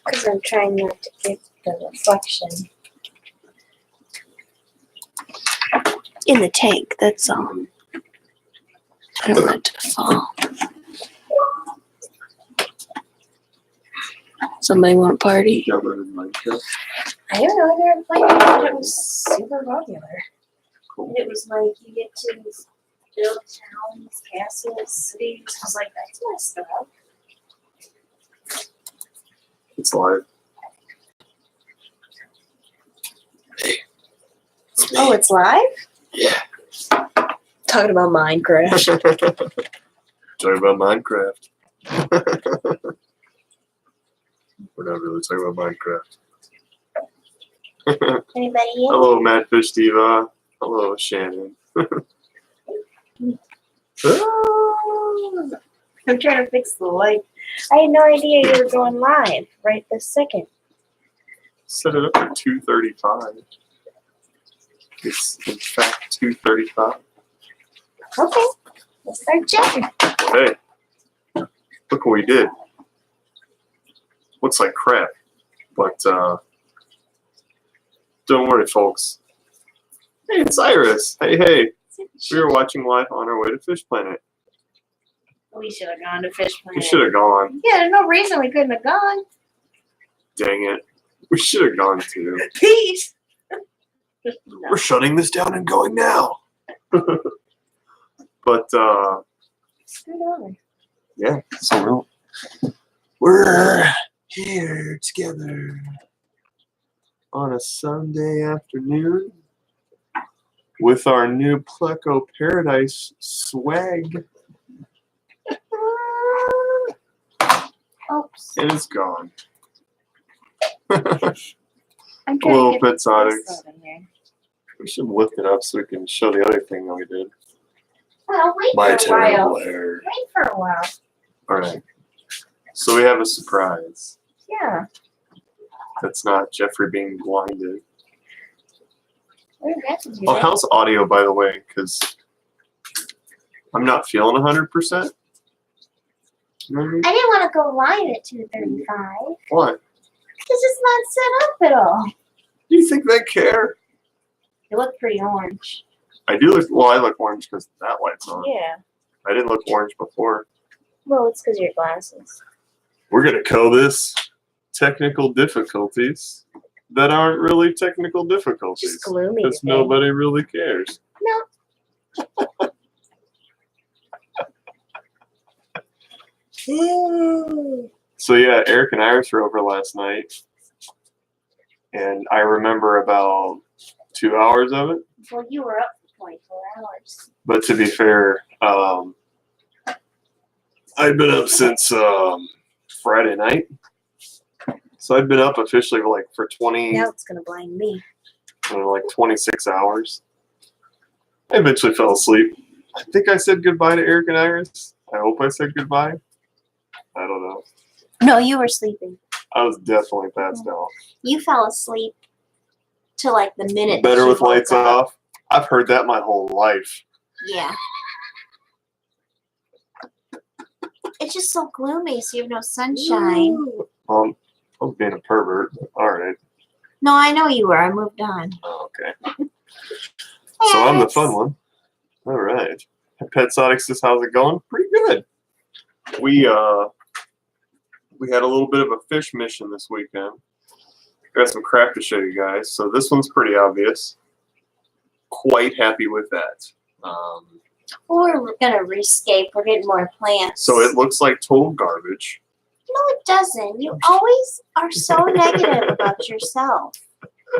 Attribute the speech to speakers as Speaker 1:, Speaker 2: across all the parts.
Speaker 1: Because I'm trying not to get the reflection in the tank, that's all. I don't want it to fall. Somebody want a party?
Speaker 2: Yeah, but in Minecraft.
Speaker 1: I don't know, they were playing it, it was super popular.
Speaker 2: Cool.
Speaker 1: It was like, you get to build towns, castles, cities. I was like, that's my stuff.
Speaker 2: It's live.
Speaker 1: Oh, it's live?
Speaker 2: Yeah.
Speaker 1: Talking about Minecraft.
Speaker 2: Talking about Minecraft. We're not really talking about Minecraft.
Speaker 1: Anybody in?
Speaker 2: Hello, Madfish Diva. Hello, Shannon.
Speaker 1: I'm trying to fix the light. I had no idea you were going live right this second.
Speaker 2: Set it up at 2:35. It's in fact 2:35.
Speaker 1: Okay, let's start chatting.
Speaker 2: Hey, look what we did. Looks like crap, but don't worry, folks. Hey, it's Iris. Hey. We were watching live on our way to Fish Planet.
Speaker 1: We should have gone to Fish Planet.
Speaker 2: We should have gone.
Speaker 1: Yeah, there's no reason we couldn't have gone.
Speaker 2: Dang it. We should have gone too.
Speaker 1: Peace.
Speaker 2: We're shutting this down and going now. But
Speaker 1: Scoot over.
Speaker 2: yeah, so we're here together on a Sunday afternoon with our new Pleco Paradise swag.
Speaker 1: Oops.
Speaker 2: And it's gone.
Speaker 1: I'm trying
Speaker 2: Hello,
Speaker 1: to get
Speaker 2: Petsonics.
Speaker 1: this out of here.
Speaker 2: We should lift it up so we can show the other thing that we did.
Speaker 1: Well, wait
Speaker 2: My
Speaker 1: for a while.
Speaker 2: terrible hair.
Speaker 1: Wait for a while.
Speaker 2: Alright. So we have a surprise.
Speaker 1: Yeah.
Speaker 2: That's not Jeffrey being blinded.
Speaker 1: We're going to do
Speaker 2: Oh,
Speaker 1: that.
Speaker 2: how's audio, by the way? Because I'm not feeling 100%.
Speaker 1: I didn't want to go live at 2:35
Speaker 2: What?
Speaker 1: because it's not set up at all.
Speaker 2: Do you think they care?
Speaker 1: You look pretty orange.
Speaker 2: I do look, well, I look orange because that light's on.
Speaker 1: Yeah.
Speaker 2: I didn't look orange before.
Speaker 1: Well, it's because of your glasses.
Speaker 2: We're going to call this technical difficulties that aren't really technical difficulties.
Speaker 1: Just gloomy
Speaker 2: because
Speaker 1: today.
Speaker 2: nobody really cares.
Speaker 1: No.
Speaker 2: So yeah, Eric and Iris were over last night, and I remember about 2 hours of it.
Speaker 1: Well, you were up for 24 hours.
Speaker 2: But to be fair, I'd been up since Friday night, so I'd been up officially for 20,
Speaker 1: Now it's going to blind me.
Speaker 2: 26 hours. I eventually fell asleep. I think I said goodbye to Eric and Iris. I hope I said goodbye. I don't know.
Speaker 1: No, you were sleeping.
Speaker 2: I was definitely passed out.
Speaker 1: You fell asleep to the minute.
Speaker 2: Better
Speaker 1: that
Speaker 2: with
Speaker 1: you woke
Speaker 2: lights
Speaker 1: up.
Speaker 2: off. I've heard that my whole life.
Speaker 1: Yeah. It's just so gloomy, so you have no sunshine.
Speaker 2: I was being a pervert. All right.
Speaker 1: No, I know you were. I moved on.
Speaker 2: Oh, okay. So I'm the fun one. All right. Petsonics says, how's it going? Pretty good. We had a little bit of a fish mission this weekend. Got some crap to show you guys. So this one's pretty obvious. Quite happy with that.
Speaker 1: We're gonna rescape. We're getting more plants.
Speaker 2: So it looks like total garbage.
Speaker 1: No, it doesn't. You always are so negative about yourself.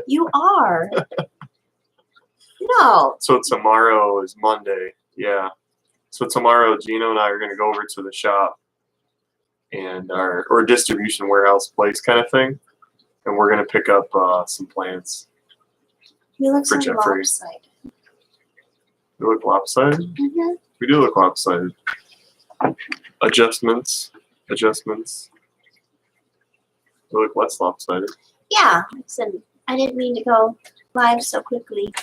Speaker 1: You are. No.
Speaker 2: So tomorrow is Monday. Yeah. So tomorrow, Gino and I are going to go over to the shop and or distribution warehouse place kind of thing, and we're going to pick up some plants.
Speaker 1: You look
Speaker 2: For
Speaker 1: so
Speaker 2: Jeffrey.
Speaker 1: lopsided.
Speaker 2: We look lopsided.
Speaker 1: Mm-hmm.
Speaker 2: We do look lopsided. Adjustments. We look less lopsided.
Speaker 1: Yeah. Like I said, I didn't mean to go live so quickly.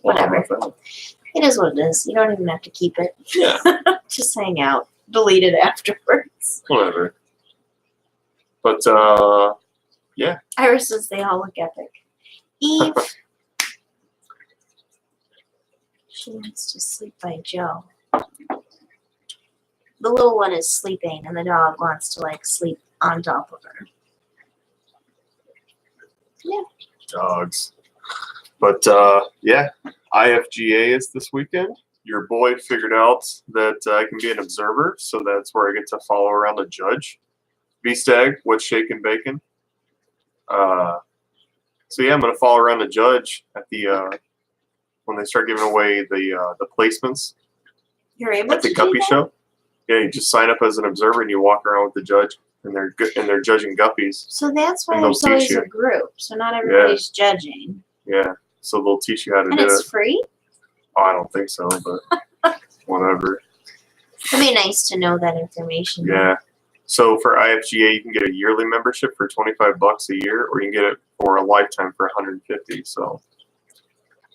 Speaker 1: Whatever. It is what it is. You don't even have to keep it.
Speaker 2: Yeah.
Speaker 1: Just hang out. Delete it afterwards. cats.
Speaker 2: Whatever. But yeah.
Speaker 1: Irises, they all look epic. Eve. She wants to sleep by Joe. The little one is sleeping, and the dog wants to like sleep on top of her. Yeah.
Speaker 2: Dogs. But yeah, IFGA is this weekend. Your boy figured out that I can be an observer, so that's where I get to follow around the judge. V-Stag, what's shaking bacon? So yeah, I'm gonna follow around the judge at the when they start giving away the placements
Speaker 1: You're able
Speaker 2: at
Speaker 1: to
Speaker 2: the
Speaker 1: do
Speaker 2: Guppy
Speaker 1: that?
Speaker 2: show. Yeah, you just sign up as an observer and you walk around with the judge, and they're judging Guppies.
Speaker 1: So that's why
Speaker 2: And they'll
Speaker 1: there's
Speaker 2: teach
Speaker 1: always
Speaker 2: you.
Speaker 1: a group. So not everybody's judging.
Speaker 2: Yeah, so they'll teach you how to
Speaker 1: And
Speaker 2: do
Speaker 1: it's
Speaker 2: it.
Speaker 1: free?
Speaker 2: Oh, I don't think so, but whatever.
Speaker 1: It'd be nice to know that information.
Speaker 2: Yeah. So for IFGA, you can get a yearly membership for $25 a year, or you can get it for a lifetime for $150. So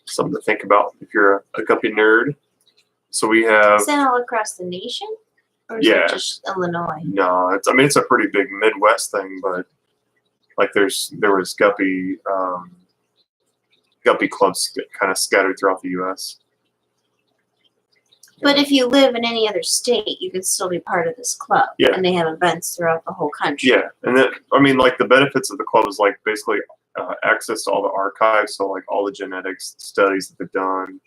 Speaker 2: something to think about if you're a Guppy nerd. So we have
Speaker 1: Is that all across the nation? Or is
Speaker 2: Yeah.
Speaker 1: it just Illinois?
Speaker 2: no. It's a pretty big Midwest thing, but like there was Guppy clubs kind of scattered throughout the U.S.
Speaker 1: But if you live in any other state, you can still be part of this club.
Speaker 2: Yeah.
Speaker 1: And they have events throughout the whole country.
Speaker 2: Yeah, and then like the benefits of the club is like basically access to all the archives, so like all the genetics studies that they've done,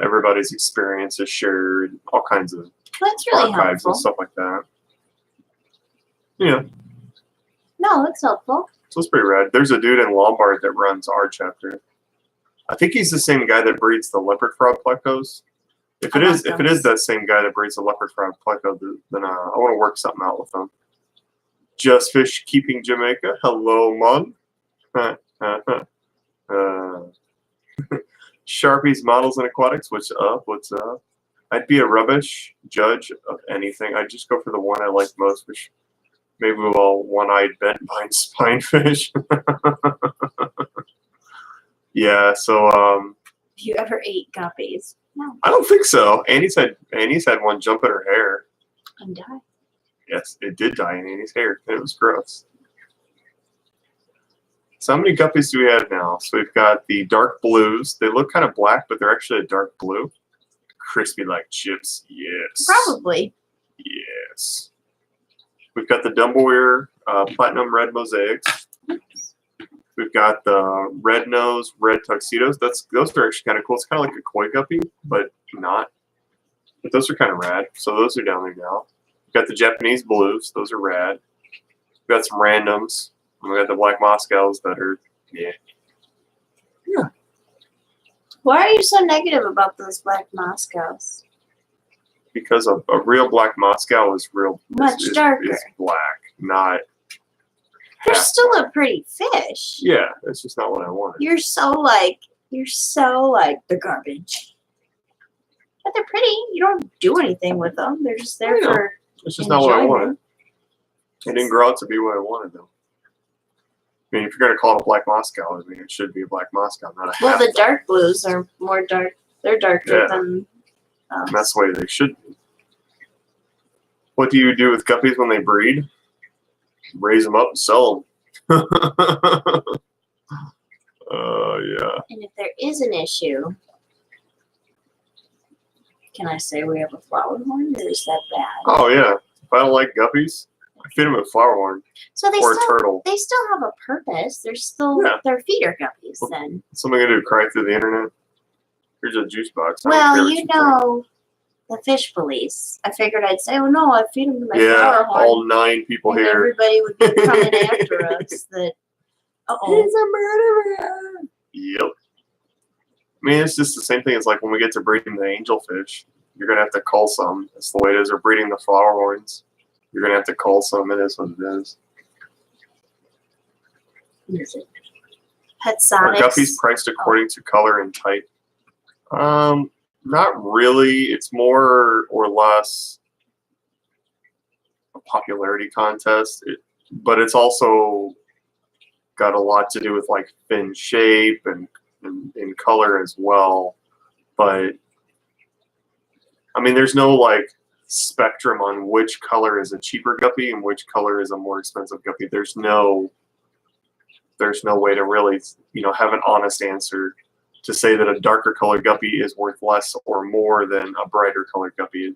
Speaker 2: everybody's experience is shared, all kinds of
Speaker 1: Well, that's really
Speaker 2: archives
Speaker 1: helpful.
Speaker 2: and stuff like that. Yeah,
Speaker 1: No, it's helpful.
Speaker 2: so it's pretty rad. There's a dude in Lombard that runs our chapter. I think he's the same guy that breeds the leopard frog plecos. If it is that same guy that breeds the leopard frog pleco, then I want to work something out with him. Just Fish Keeping Jamaica. Hello, Mug. Sharpies Models and Aquatics. What's up? What's up? I'd be a rubbish judge of anything. I'd just go for the one I like most, which maybe all one-eyed bent pine spinefish. Yeah. So
Speaker 1: Have you ever ate guppies? No.
Speaker 2: I don't think so. Annie's had one jump in her hair.
Speaker 1: And die.
Speaker 2: Yes, it did die in Annie's hair. It was gross. So how many guppies do we have now? So we've got the dark blues. They look kind of black, but they're actually a dark blue. Crispy like chips. Yes.
Speaker 1: Probably.
Speaker 2: Yes. We've got the Dumbleware Platinum Red Mosaics. We've got the red nose, red tuxedos. Those are actually kind of cool. It's kind of like a koi guppy, but not. But those are kind of rad. So those are down there now. We've got the Japanese blues. Those are rad. We've got some randoms. And we got the black Moscows that are, yeah. Yeah.
Speaker 1: Why are you so negative about those black Moscows?
Speaker 2: Because a real black Moscow is
Speaker 1: Much darker.
Speaker 2: Is black, not.
Speaker 1: They're
Speaker 2: half
Speaker 1: still
Speaker 2: black.
Speaker 1: a pretty fish.
Speaker 2: Yeah, that's just not what I wanted.
Speaker 1: You're so like the garbage. But they're pretty. You don't do anything with them. They're just there
Speaker 2: I know.
Speaker 1: for
Speaker 2: It's just not what I wanted.
Speaker 1: enjoyment.
Speaker 2: It didn't grow out to be what I wanted, though. I mean, if you're going to call it a black Moscow, I mean, it should be a black Moscow, not a
Speaker 1: Well,
Speaker 2: half
Speaker 1: the
Speaker 2: black.
Speaker 1: dark blues are more dark. They're darker
Speaker 2: Yeah.
Speaker 1: than.
Speaker 2: And that's the way they should be. What do you do with guppies when they breed? Raise them up and sell them. Yeah.
Speaker 1: And if there is an issue, can I say we have a flower horn? Or is that bad?
Speaker 2: Oh, yeah. If I don't like guppies, I feed them a flower horn
Speaker 1: So
Speaker 2: or a turtle.
Speaker 1: they still have a purpose. They're still
Speaker 2: Yeah.
Speaker 1: they're feeder guppies then.
Speaker 2: What's something going to do? Cry through the internet? Here's a juice box. I don't care
Speaker 1: Well,
Speaker 2: what
Speaker 1: you
Speaker 2: think.
Speaker 1: know, the fish police. I figured I'd say, oh no, I feed them to my
Speaker 2: Yeah,
Speaker 1: flower horn.
Speaker 2: all 9 people
Speaker 1: and
Speaker 2: here.
Speaker 1: everybody would be coming after us. That
Speaker 2: He's a murderer. Yep. I mean, it's just the same thing as like when we get to breeding the angelfish. You're going to have to cull some. That's the way it is. Or breeding the flower horns. You're going to have to cull some. It is what it is.
Speaker 1: Pet
Speaker 2: Are
Speaker 1: Sonics.
Speaker 2: guppies priced according to color and type? Not really. It's more or less a popularity contest, but it's also got a lot to do with like fin shape and color as well. But I mean, there's no like spectrum on which color is a cheaper guppy and which color is a more expensive guppy. There's no way to really, have an honest answer to say that a darker colored guppy is worth less or more than a brighter colored guppy.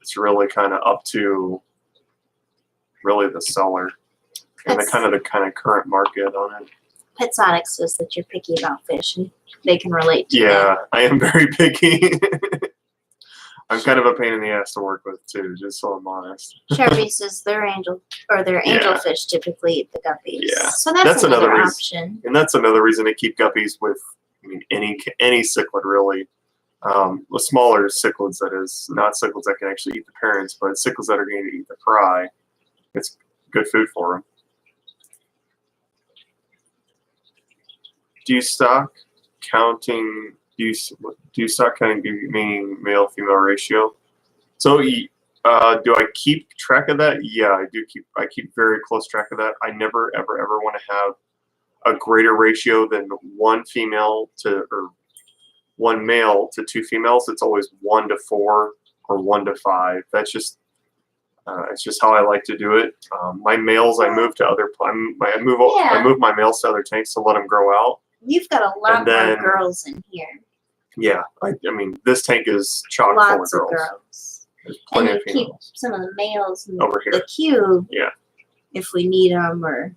Speaker 2: It's really kind of up to really the seller and the kind of current market on it.
Speaker 1: Petsonic says that you're picky about fish, and they can relate to
Speaker 2: Yeah,
Speaker 1: that.
Speaker 2: I am very picky. I'm kind of a pain in the ass to work with too, just so I'm honest.
Speaker 1: Sharpie says their angelfish typically eat the guppies.
Speaker 2: Yeah,
Speaker 1: So that's another
Speaker 2: reason,
Speaker 1: option.
Speaker 2: and that's another reason to keep guppies with, any cichlid really. The smaller cichlids, that is, not cichlids that can actually eat the parents, but cichlids that are going to eat the fry. It's good food for them. Do you stock counting? Do you stock counting, meaning male-female ratio? So, do I keep track of that? Yeah, I do I keep very close track of that. I never, ever, ever want to have a greater ratio than one male to 2 females. It's always 1 to 4 or 1 to 5. That's just it's just how I like to do it. My males, I move to other. I move my males to other tanks to let them grow out.
Speaker 1: You've got a lot more girls in here.
Speaker 2: Yeah, I mean, this tank is chock full
Speaker 1: Lots
Speaker 2: of
Speaker 1: of
Speaker 2: girls.
Speaker 1: girls.
Speaker 2: There's plenty
Speaker 1: And
Speaker 2: of
Speaker 1: you keep
Speaker 2: females
Speaker 1: some of the males in
Speaker 2: over here.
Speaker 1: the cube.
Speaker 2: Yeah.
Speaker 1: If we need them, or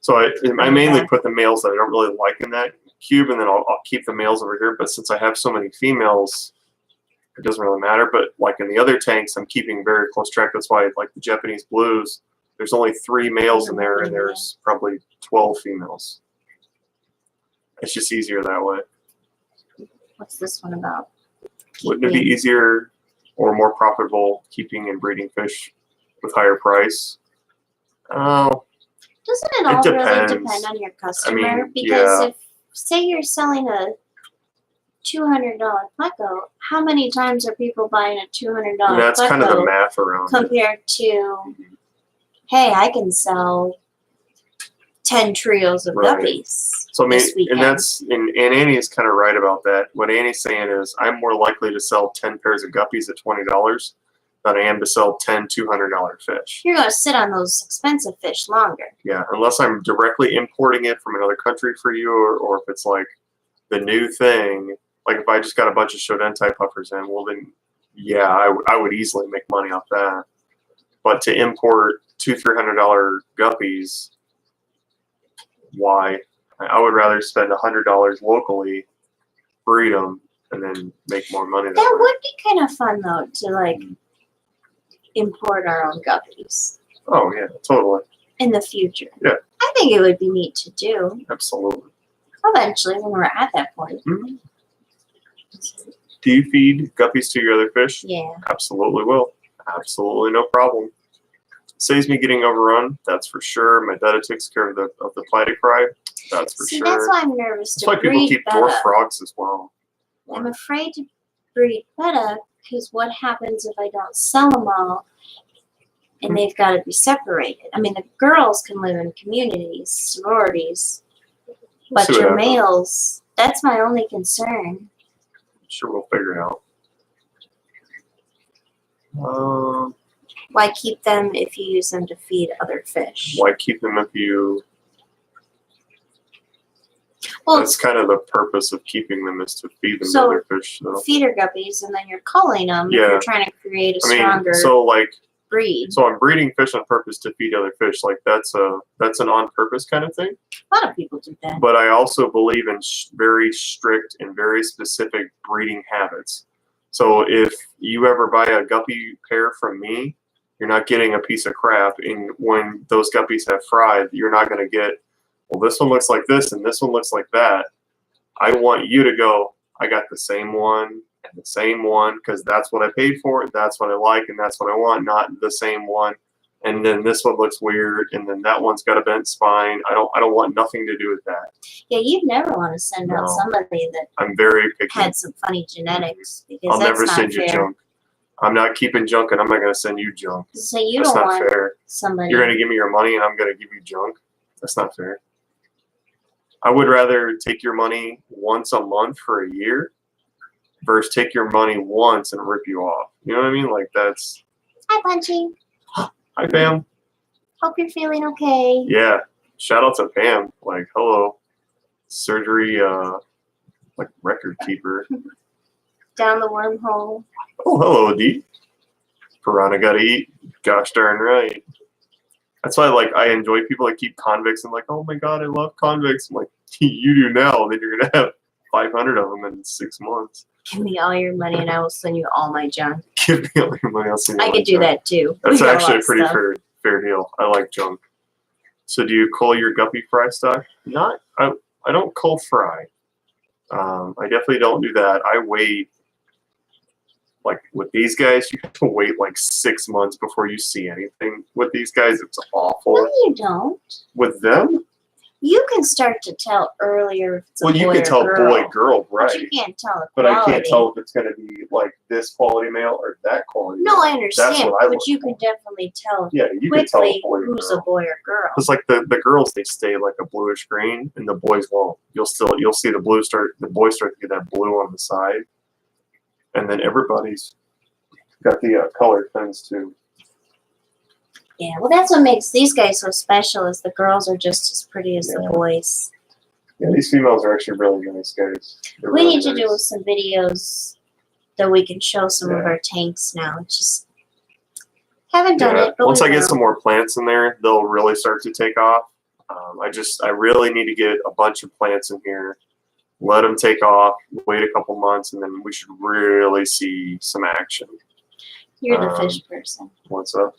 Speaker 2: So I mainly put the males that I don't really like in that cube, and then I'll keep the males over here. But since I have so many females, it doesn't really matter. But like in the other tanks, I'm keeping very close track. That's why, like the Japanese blues, there's only 3 males in there, and there's probably 12 females. It's just easier that way.
Speaker 1: What's this one about?
Speaker 2: Wouldn't it be easier or more profitable keeping and breeding fish with higher price? Oh,
Speaker 1: doesn't it all really depend on your customer? Because if, say, you're selling a $200 pleco, how many times are people buying a $200 pleco?
Speaker 2: That's kind of the math around
Speaker 1: compared to, hey, I can sell 10 trios of guppies.
Speaker 2: So and Annie is kind of right about that. What Annie's saying is, I'm more likely to sell 10 pairs of guppies at $20 than I am to sell 10 $200 fish.
Speaker 1: You're going to sit on those expensive fish longer.
Speaker 2: Yeah, unless I'm directly importing it from another country for you, or if it's like the new thing. Like if I just got a bunch of Shodentai puffers in, well then, yeah, I would easily make money off that. But to import $200-300 guppies, why? I would rather spend $100 locally, breed them, and then make more money.
Speaker 1: That would be kind of fun though, to like import our own guppies.
Speaker 2: Oh yeah, totally.
Speaker 1: In the future.
Speaker 2: Yeah.
Speaker 1: I think it would be neat to do.
Speaker 2: Absolutely.
Speaker 1: Eventually, when we're at that point.
Speaker 2: Mm-hmm. Do you feed guppies to your other fish?
Speaker 1: Yeah.
Speaker 2: Absolutely will. Absolutely no problem. Saves me getting overrun, that's for sure. My Detta takes care of the platycry, that's for sure.
Speaker 1: That's why I'm nervous
Speaker 2: to breed. That's why people keep dwarf frogs as well.
Speaker 1: I'm afraid to breed Betta because what happens if I don't sell them all and they've got to be separated? I mean, the girls can live in communities, sororities, but your males, that's my only concern.
Speaker 2: Sure, we'll figure it out.
Speaker 1: Why keep them if you use them to feed other fish?
Speaker 2: Why keep them if you...
Speaker 1: Well,
Speaker 2: that's kind of the purpose of keeping them, is to feed them to other fish. So.
Speaker 1: Feeder guppies, and then you're culling them if you're trying to create a stronger breed.
Speaker 2: So I'm breeding fish on purpose to feed other fish. Like that's an on-purpose kind of thing.
Speaker 1: A lot of people do that.
Speaker 2: But I also believe in very strict and very specific breeding habits. So if you ever buy a guppy pair from me, you're not getting a piece of crap. And when those guppies have fried, you're not going to get, well, this one looks like this and this one looks like that. I want you to go, I got the same one and the same one because that's what I paid for, that's what I like, and that's what I want, not the same one. And then this one looks weird, and then that one's got a bent spine. I don't want nothing to do with that.
Speaker 1: Yeah, you'd never want to send out somebody that
Speaker 2: I'm very picky.
Speaker 1: Had some funny genetics because
Speaker 2: I'll
Speaker 1: that's
Speaker 2: never
Speaker 1: not
Speaker 2: send
Speaker 1: fair.
Speaker 2: you junk. I'm not keeping junk, and I'm not going to send you junk.
Speaker 1: So you
Speaker 2: that's
Speaker 1: don't
Speaker 2: not
Speaker 1: want
Speaker 2: fair.
Speaker 1: somebody.
Speaker 2: You're going to give me your money, and I'm going to give you junk. That's not fair. I would rather take your money once a month for a year versus take your money once and rip you off. You know what I mean? Like that's.
Speaker 1: Hi, Punchy.
Speaker 2: Hi, Pam.
Speaker 1: Hope you're feeling okay.
Speaker 2: Yeah. Shout out to Pam. Like, hello. Surgery, like record keeper.
Speaker 1: Down the wormhole.
Speaker 2: Oh, hello, Dee. Piranha gotta eat. Gosh darn right. That's why, like, I enjoy people that keep convicts and like, oh my god, I love convicts. I'm like, you do now. Then you're gonna have 500 of them in 6 months.
Speaker 1: Give me all your money and I will send you all my junk.
Speaker 2: Give me all your money. I'll send you
Speaker 1: I
Speaker 2: all
Speaker 1: could
Speaker 2: my
Speaker 1: do
Speaker 2: junk.
Speaker 1: that too.
Speaker 2: That's
Speaker 1: We got
Speaker 2: actually a
Speaker 1: of
Speaker 2: pretty
Speaker 1: stuff.
Speaker 2: fair deal. I like junk. So do you cull your guppy fry stock? Not. I don't cull fry. I definitely don't do that. I wait. Like with these guys, you have to wait like 6 months before you see anything. With these guys, it's awful.
Speaker 1: No, you don't.
Speaker 2: With them,
Speaker 1: You can start to tell earlier if it's a
Speaker 2: well,
Speaker 1: boy
Speaker 2: you can
Speaker 1: or
Speaker 2: tell
Speaker 1: girl.
Speaker 2: boy, girl,
Speaker 1: But
Speaker 2: right?
Speaker 1: you can't tell the
Speaker 2: But
Speaker 1: quality.
Speaker 2: I can't tell if it's going to be like this quality male or that quality.
Speaker 1: No,
Speaker 2: male.
Speaker 1: I understand.
Speaker 2: That's what I
Speaker 1: But
Speaker 2: look
Speaker 1: you
Speaker 2: for.
Speaker 1: can definitely tell
Speaker 2: Yeah, you can tell
Speaker 1: quickly
Speaker 2: a boy or
Speaker 1: who's a
Speaker 2: girl.
Speaker 1: boy or girl.
Speaker 2: It's like the girls, they stay like a bluish green, and the boys won't. You'll see the boys start to get that blue on the side, and then everybody's got the color tones too.
Speaker 1: Yeah, well, that's what makes these guys so special. Is the girls are just as pretty as the
Speaker 2: Yeah.
Speaker 1: boys.
Speaker 2: Yeah, these females are actually really nice guys. They're
Speaker 1: We
Speaker 2: really
Speaker 1: need to do
Speaker 2: nice.
Speaker 1: some videos that we can show some of
Speaker 2: Yeah.
Speaker 1: our tanks now. It's just haven't done it, but
Speaker 2: Once
Speaker 1: we
Speaker 2: I get
Speaker 1: will.
Speaker 2: some more plants in there, they'll really start to take off. I really need to get a bunch of plants in here, let them take off, wait a couple months, and then we should really see some action.
Speaker 1: You're the fish person.
Speaker 2: What's up?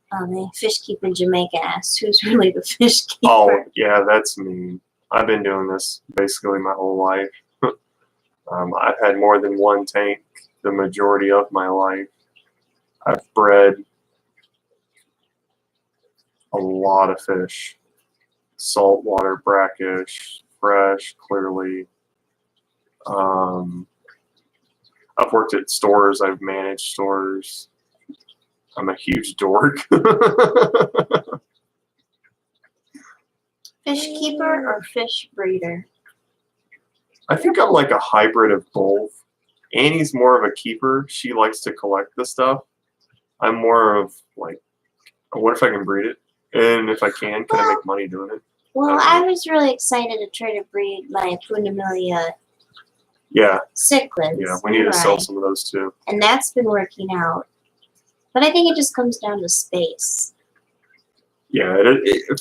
Speaker 1: The fish keeping Jamaica asked, who's really the fish keeper?
Speaker 2: Oh, yeah, that's me. I've been doing this basically my whole life. I've had more than one tank the majority of my life. I've bred a lot of fish. Saltwater, brackish, fresh, clearly. I've worked at stores. I've managed stores. I'm a huge dork.
Speaker 1: Fish keeper or fish breeder?
Speaker 2: I think I'm like a hybrid of both. Annie's more of a keeper. She likes to collect the stuff. I'm more of like, what if I can breed it? And if I can I make money doing it?
Speaker 1: Well, I was really excited to try to breed my Pundamelia
Speaker 2: Yeah,
Speaker 1: cichlids.
Speaker 2: yeah. We need to sell some of those too.
Speaker 1: And that's been working out. But I think it just comes down to space.
Speaker 2: Yeah,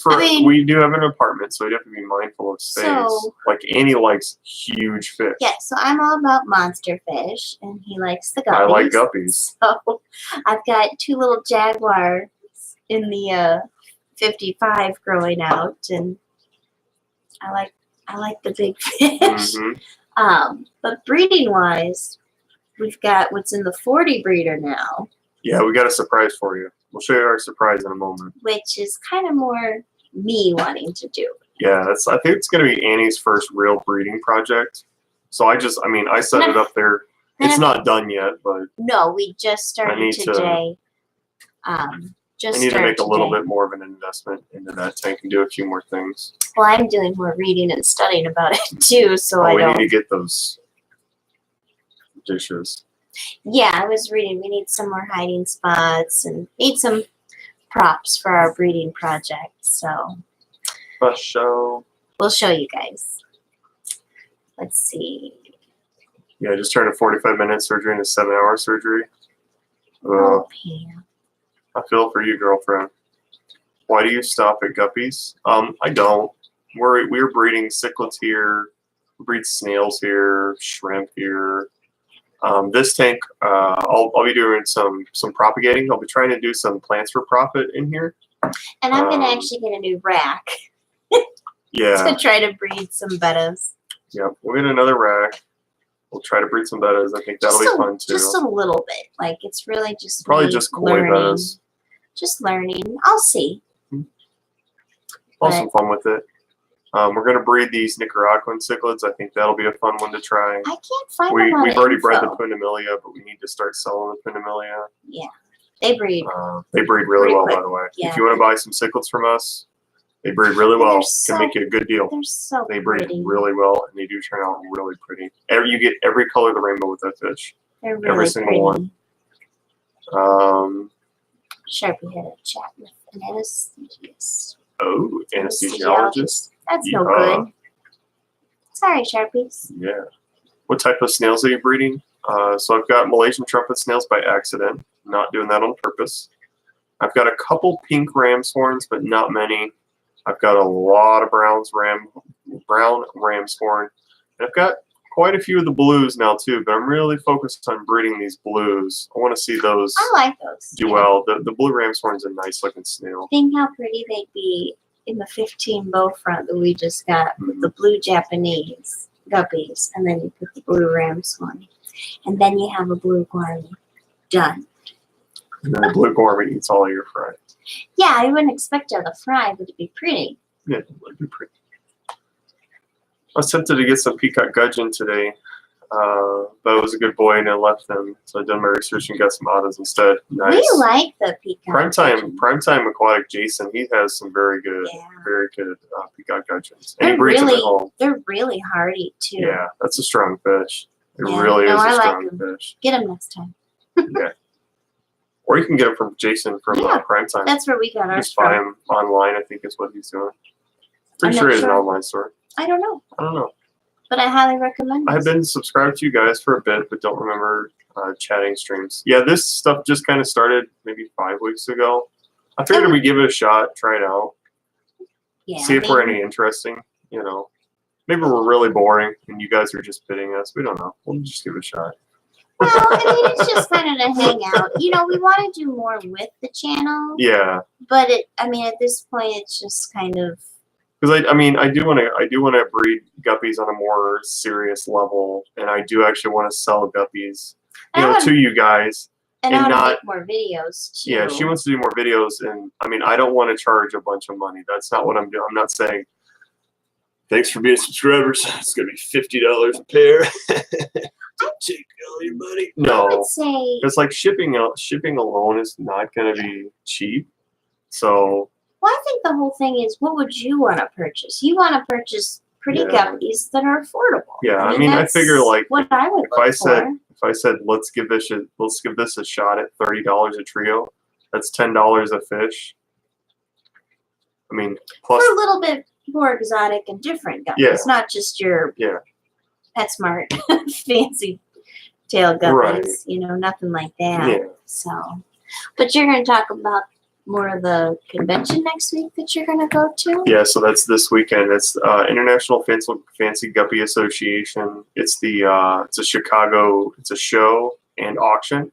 Speaker 1: I mean-
Speaker 2: we do have an apartment, so we have to be mindful of space.
Speaker 1: So-
Speaker 2: Like Annie likes huge fish.
Speaker 1: Yeah, so I'm all about monster fish, and he likes the guppies.
Speaker 2: I like guppies.
Speaker 1: So I've got 2 little jaguars in the 55 growing out, and I like the big fish.
Speaker 2: Mm-hmm.
Speaker 1: But breeding wise, we've got what's in the 40 breeder now,
Speaker 2: Yeah, we got a surprise for you. We'll show you our surprise in a moment.
Speaker 1: which is kind of more me wanting to do.
Speaker 2: Yeah, I think it's going to be Annie's first real breeding project. So I set it up there. It's not done yet, but
Speaker 1: No, we just started
Speaker 2: need to-
Speaker 1: today.
Speaker 2: I need to make a little bit more of an investment into that tank and do a few more things.
Speaker 1: Well, I'm doing more reading and studying about it too, so
Speaker 2: Oh,
Speaker 1: I
Speaker 2: we
Speaker 1: don't.
Speaker 2: need to get those dishes.
Speaker 1: Yeah, I was reading. We need some more hiding spots and need some props for our breeding project. So
Speaker 2: Bus show.
Speaker 1: we'll show you guys. Let's see.
Speaker 2: Yeah, just turned a 45-minute surgery into 7-hour surgery.
Speaker 1: Oh, Pam.
Speaker 2: I feel for you, girlfriend. Why do you stop at Guppies? I don't. We're breeding cichlids here. We breed snails here, shrimp here. This tank, I'll be doing some propagating. I'll be trying to do some plants for profit in here.
Speaker 1: And I'm gonna actually get a new rack
Speaker 2: Yeah,
Speaker 1: to try to breed some bettas.
Speaker 2: yeah. We'll get another rack. We'll try to breed some bettas. I think that'll be fun too.
Speaker 1: Just a little bit. Like it's really just
Speaker 2: Probably
Speaker 1: me
Speaker 2: just koi
Speaker 1: learning.
Speaker 2: bettas.
Speaker 1: Just learning. I'll see.
Speaker 2: I'll have some fun with it. We're gonna breed these Nicaraguan cichlids. I think that'll be a fun one to try.
Speaker 1: I can't find a lot
Speaker 2: We've
Speaker 1: of
Speaker 2: already bred the
Speaker 1: info.
Speaker 2: Pundamelia, but we need to start selling the Pundamelia.
Speaker 1: Yeah, they breed.
Speaker 2: They breed really
Speaker 1: Pretty
Speaker 2: well,
Speaker 1: quick.
Speaker 2: by the way.
Speaker 1: Yeah.
Speaker 2: If you want to buy some cichlids from us, They breed really well.
Speaker 1: They're
Speaker 2: Can make you a good deal.
Speaker 1: They're so
Speaker 2: They breed
Speaker 1: pretty.
Speaker 2: really well, and they do turn out really pretty. You get every color of the rainbow with that fish.
Speaker 1: They're really
Speaker 2: Every single
Speaker 1: pretty.
Speaker 2: one.
Speaker 1: Sharpie had a chat with an anesthesiologist.
Speaker 2: Oh, anesthesiologist.
Speaker 1: That's no good. Sorry, Sharpies.
Speaker 2: Yeah. What type of snails are you breeding? So I've got Malaysian trumpet snails by accident. Not doing that on purpose. I've got a couple pink ram's horns, but not many. I've got a lot of brown ram's horn. And I've got quite a few of the blues now too, but I'm really focused on breeding these blues. I want to see those
Speaker 1: I like those.
Speaker 2: do well. The blue ram's horn's a nice looking snail.
Speaker 1: Think how pretty they'd be in the 15 bow front that we just got with the blue Japanese guppies, and then you put the blue ram's horn, and then you have a blue gourmet. Done.
Speaker 2: And then the blue gourmet eats all of your fry.
Speaker 1: Yeah, I wouldn't expect it on the fry, but it'd be pretty.
Speaker 2: Yeah, it would be pretty. I was tempted to get some peacock gudgeon today, but I was a good boy and I left them. So I did my research and got some ottas instead. Nice.
Speaker 1: We like the peacock.
Speaker 2: Primetime aquatic Jason. He has some very good peacock gudgeons. And he
Speaker 1: They're
Speaker 2: breeds them at
Speaker 1: really,
Speaker 2: home.
Speaker 1: they're really hardy too.
Speaker 2: Yeah, that's a strong fish. It
Speaker 1: Yeah,
Speaker 2: really
Speaker 1: no,
Speaker 2: is
Speaker 1: I
Speaker 2: a
Speaker 1: like
Speaker 2: strong
Speaker 1: them.
Speaker 2: fish.
Speaker 1: Get them next time.
Speaker 2: Yeah. Or you can get them from Jason from
Speaker 1: Yeah,
Speaker 2: Primetime.
Speaker 1: That's where we got ours
Speaker 2: Just buy
Speaker 1: from.
Speaker 2: them online, I think is what he's doing. Pretty
Speaker 1: I'm
Speaker 2: sure
Speaker 1: not
Speaker 2: it's an
Speaker 1: sure.
Speaker 2: online store.
Speaker 1: I don't know,
Speaker 2: I don't know.
Speaker 1: but I highly recommend
Speaker 2: I have
Speaker 1: this.
Speaker 2: been subscribed to you guys for a bit, but don't remember chatting streams. Yeah, this stuff just kind of started maybe 5 weeks ago. I figured we'd give it a shot, try it out,
Speaker 1: Yeah,
Speaker 2: see if we're
Speaker 1: maybe.
Speaker 2: any interesting. You know, maybe we're really boring and you guys are just pitying us. We don't know. We'll just give it a shot.
Speaker 1: Well, I mean, it's just kind of to hang out. You know, we want to do more with the channel,
Speaker 2: Yeah,
Speaker 1: but at this point, it's just kind of.
Speaker 2: because I do want to breed guppies on a more serious level, and I do actually want to sell guppies, to you guys.
Speaker 1: And I
Speaker 2: and
Speaker 1: want to
Speaker 2: not-
Speaker 1: make more videos too.
Speaker 2: Yeah, she wants to do more videos, and I don't want to charge a bunch of money. That's not what I'm doing. I'm not saying, thanks for being subscribers. It's gonna be $50 a pair. Take all your money.
Speaker 1: I
Speaker 2: No,
Speaker 1: would say.
Speaker 2: it's like shipping alone is not gonna be cheap. So
Speaker 1: Well, I think the whole thing is, what would you want to purchase? You want to purchase pretty
Speaker 2: Yeah.
Speaker 1: guppies that are affordable.
Speaker 2: Yeah, I
Speaker 1: that's
Speaker 2: figure, like,
Speaker 1: what I would
Speaker 2: if
Speaker 1: look
Speaker 2: I said let's give this a shot at $30 a trio, that's $10 a fish. I mean, plus
Speaker 1: for a little bit more exotic and different guppies,
Speaker 2: Yeah.
Speaker 1: not just your
Speaker 2: Yeah.
Speaker 1: PetSmart fancy tail guppies.
Speaker 2: Right.
Speaker 1: Nothing like that.
Speaker 2: yeah.
Speaker 1: So, but you're going to talk about more of the convention next week that you're going to go to.
Speaker 2: Yeah, so that's this weekend. It's International Fancy Guppy Association. It's it's a Chicago. It's a show and auction.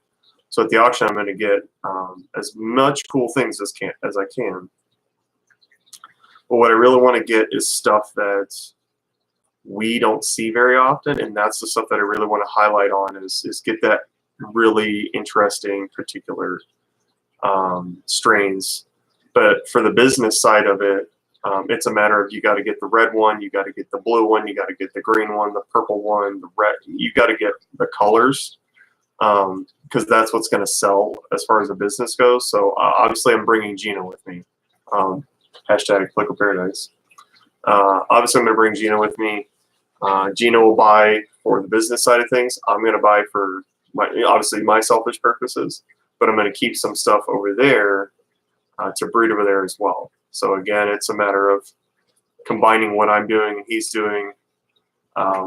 Speaker 2: So at the auction, I'm going to get as much cool things as I can. But what I really want to get is stuff that we don't see very often, and that's the stuff that I really want to highlight on. Is get that really interesting particular strains. But for the business side of it, it's a matter of you got to get the red one, you got to get the blue one, you got to get the green one, the purple one, the red. You got to get the colors because that's what's going to sell as far as the business goes. So obviously, I'm bringing Gina with me. Hashtag Plickle Paradise. Obviously, I'm going to bring Gina with me. Gina will buy for the business side of things. I'm going to buy for my selfish purposes, but I'm going to keep some stuff over there to breed over there as well. So again, it's a matter of combining what I'm doing and he's doing.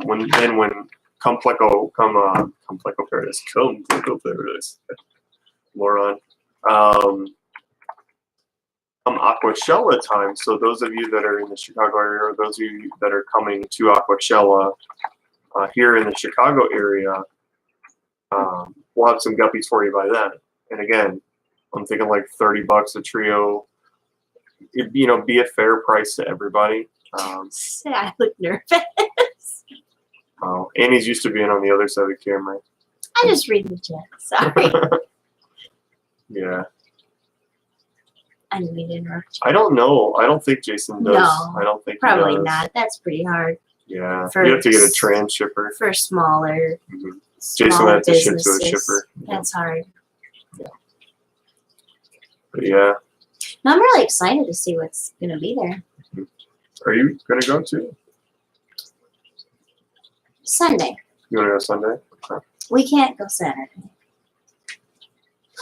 Speaker 2: When come Pleco Paradise, Moron. Aquashella time. So those of you that are in the Chicago area, or those of you that are coming to Aquashella here in the Chicago area, we'll have some guppies for you by then. And again, I'm thinking like $30 a trio. Be a fair price to everybody.
Speaker 1: I look nervous.
Speaker 2: Annie's used to being on the other side of the camera.
Speaker 1: I just read the chat. Sorry.
Speaker 2: Yeah.
Speaker 1: I didn't mean to interrupt
Speaker 2: I don't know. I don't think Jason does.
Speaker 1: No,
Speaker 2: I don't think
Speaker 1: Probably
Speaker 2: he does.
Speaker 1: not. That's pretty hard
Speaker 2: Yeah.
Speaker 1: For
Speaker 2: You have to get a trans shipper.
Speaker 1: for smaller,
Speaker 2: Mhm. Jason
Speaker 1: smaller
Speaker 2: had to ship to a
Speaker 1: businesses.
Speaker 2: shipper.
Speaker 1: That's hard.
Speaker 2: But yeah.
Speaker 1: No, I'm really excited to see what's going to be there.
Speaker 2: Are you gonna go too?
Speaker 1: Sunday.
Speaker 2: You wanna go Sunday? Okay.
Speaker 1: We can't go Saturday.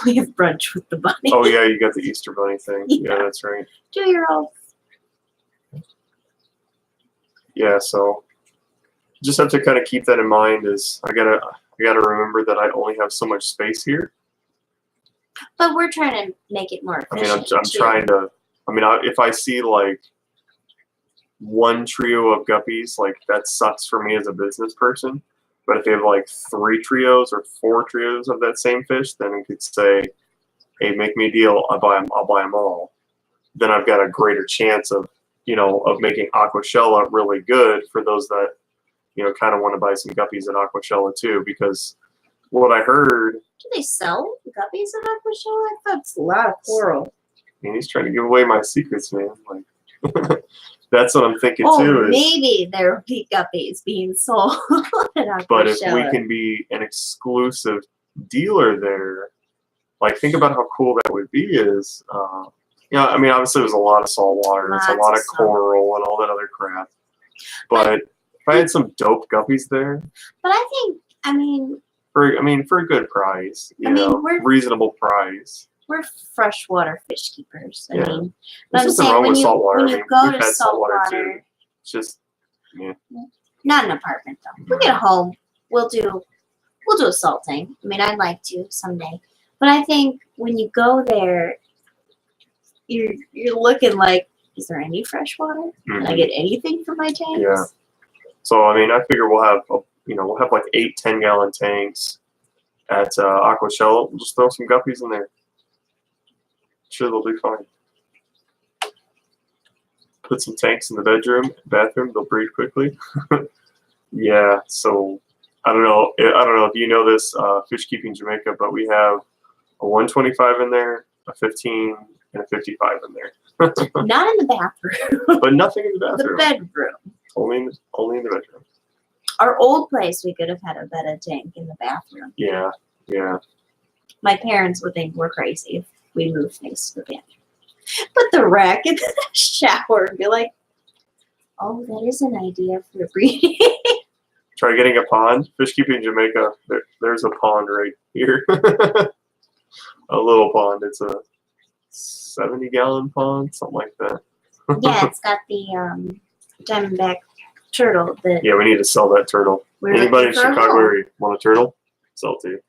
Speaker 1: We have brunch with the bunny.
Speaker 2: Oh yeah, you got the Easter bunny thing. Yeah, that's right.
Speaker 1: 2-year-old.
Speaker 2: Yeah, so just have to kind of keep that in mind. Is I gotta remember that I only have so much space here.
Speaker 1: But we're trying to make it more
Speaker 2: I mean,
Speaker 1: efficient.
Speaker 2: I'm trying to. I mean, if I see like one trio of guppies, like that sucks for me as a business person. But if you have like 3 trios or 4 trios of that same fish, then you could say, "Hey, make me a deal. I'll buy them all." Then I've got a greater chance of making Aquashella really good for those that kind of want to buy some guppies at Aquashella too. Because what I heard,
Speaker 1: Do they sell guppies at Aquashella? I thought it's a lot of coral.
Speaker 2: I mean, he's trying to give away my secrets, man. Like that's what I'm thinking
Speaker 1: Oh,
Speaker 2: too.
Speaker 1: maybe there will be guppies being sold at Aquashella.
Speaker 2: But if we can be an exclusive dealer there, like think about how cool that would be. Is I mean, obviously there's a lot of salt water, there's a lot of coral and all that other crap. But if I had some dope guppies there,
Speaker 1: But I think,
Speaker 2: for a good price, reasonable price.
Speaker 1: we're freshwater fish keepers. I
Speaker 2: Yeah.
Speaker 1: mean,
Speaker 2: There's
Speaker 1: I'm
Speaker 2: nothing
Speaker 1: saying
Speaker 2: wrong
Speaker 1: when
Speaker 2: with
Speaker 1: you
Speaker 2: saltwater.
Speaker 1: when
Speaker 2: I
Speaker 1: you
Speaker 2: mean,
Speaker 1: go
Speaker 2: we've
Speaker 1: to
Speaker 2: had saltwater too.
Speaker 1: saltwater,
Speaker 2: It's just
Speaker 1: not an apartment though. We get home, we'll do a salting. I mean, I'd like to someday. But I think when you go there, you're looking like, is there any fresh water? Can I get anything for my tanks?
Speaker 2: Yeah. So I mean, I figure we'll have like 8 10-gallon tanks at Aquashella. We'll just throw some guppies in there. Sure, they'll be fine. Put some tanks in the bathroom. They'll breed quickly. Yeah. So I don't know if you know this, Fish Keeping Jamaica, but we have a 125 in there, a 15, and a 55 in there.
Speaker 1: Not in the bathroom.
Speaker 2: But nothing in the bathroom.
Speaker 1: The bedroom.
Speaker 2: Only in the bedroom.
Speaker 1: Our old place, we could have had a betta tank in the bathroom.
Speaker 2: Yeah. Yeah.
Speaker 1: My parents would think we're crazy if we moved things to the bathroom. But the rack in the shower would be like, oh, that is an idea for breeding.
Speaker 2: Try getting a pond. Fish Keeping Jamaica. There's a pond right here. A little pond. It's a 70-gallon pond, something like that.
Speaker 1: Yeah, it's got the diamondback turtle.
Speaker 2: Yeah, we need to sell that turtle. Anybody in Chicago area want a turtle? Sell to you.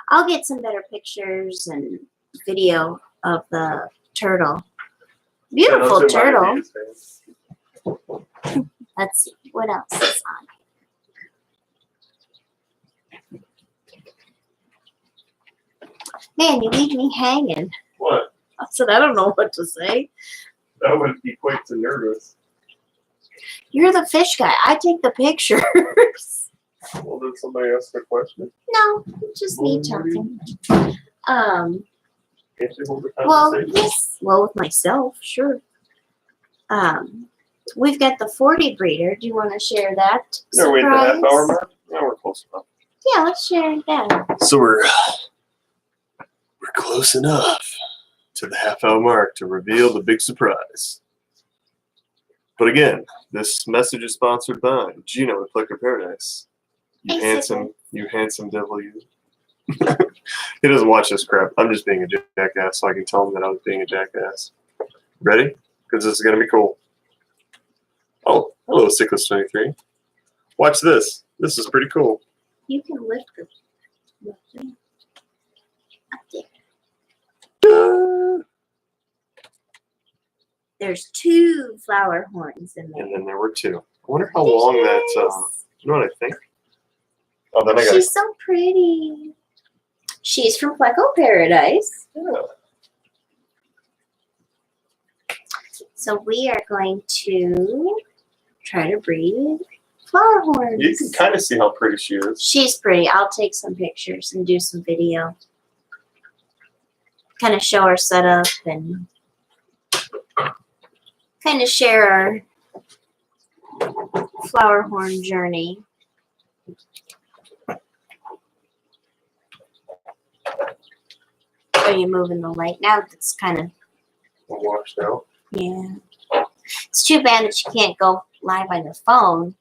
Speaker 1: I'll get some better pictures and video of the turtle. Beautiful turtle. Let's see. What else is on? Man, you leave me hanging.
Speaker 2: What?
Speaker 1: I said, I don't know what to say.
Speaker 2: That would be quite so nervous.
Speaker 1: You're the fish guy. I take the pictures.
Speaker 2: Well, did somebody ask a question?
Speaker 1: No, it's just me talking.
Speaker 2: Can't you hold the
Speaker 1: Well,
Speaker 2: conversation?
Speaker 1: yes. Well, with myself, sure. We've got the 40 breeder. Do you want to share that?
Speaker 2: Are we at the
Speaker 1: surprise?
Speaker 2: half-hour mark? Yeah, we're close enough.
Speaker 1: Yeah, let's share that.
Speaker 2: So we're close enough to the half-hour mark to reveal the big surprise. But again, this message is sponsored by Gino at Flicker Paradise. You handsome devil, you. He doesn't watch this crap. I'm just being a jackass, so I can tell him that I was being a jackass. Ready? Because this is going to be cool. Oh, hello, Sickless23. Watch this. This is pretty cool.
Speaker 1: You can lift the up there.
Speaker 2: Da!
Speaker 1: There's 2 flower horns in there.
Speaker 2: And then there were 2. I wonder how long that. You know what I think? Oh, then I got.
Speaker 1: She's so pretty. She's from Pleco Paradise.
Speaker 2: Yeah.
Speaker 1: So we are going to try to breed flower horns.
Speaker 2: You can kind of see how pretty she is.
Speaker 1: She's pretty. I'll take some pictures and do some video. Kind of show our setup and kind of share our flower horn journey. Are you moving the light? Now it's kind of,
Speaker 2: Washed out.
Speaker 1: yeah. It's too bad that you can't go live on your phone.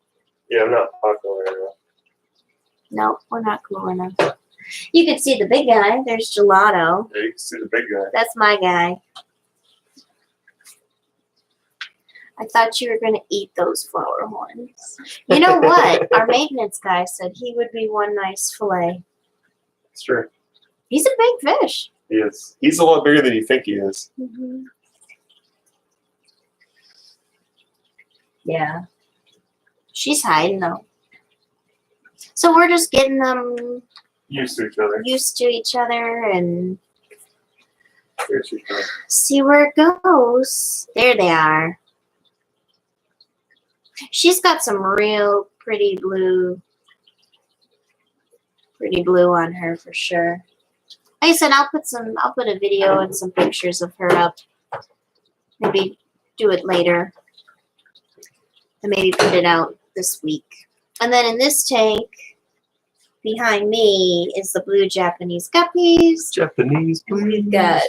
Speaker 2: Yeah, I'm not popular enough.
Speaker 1: No, we're not cool enough. You can see the big guy. There's Gelato.
Speaker 2: Yeah, you can see the big guy.
Speaker 1: That's my guy. I thought you were going to eat those flower horns. You know what? Our maintenance guy said he would be one nice fillet.
Speaker 2: It's true.
Speaker 1: He's a big fish.
Speaker 2: He is. He's a lot bigger than you think he is.
Speaker 1: Mm-hmm. Yeah. She's hiding though. So we're just getting them
Speaker 2: Used to each other.
Speaker 1: used to each other and
Speaker 2: Here's your friend.
Speaker 1: see where it goes. There they are. She's got some real pretty blue on her for sure. Like I said, I'll put a video and some pictures of her up. Maybe do it later. And maybe put it out this week. And then in this tank behind me is the blue Japanese guppies.
Speaker 2: Japanese blue.
Speaker 1: We've got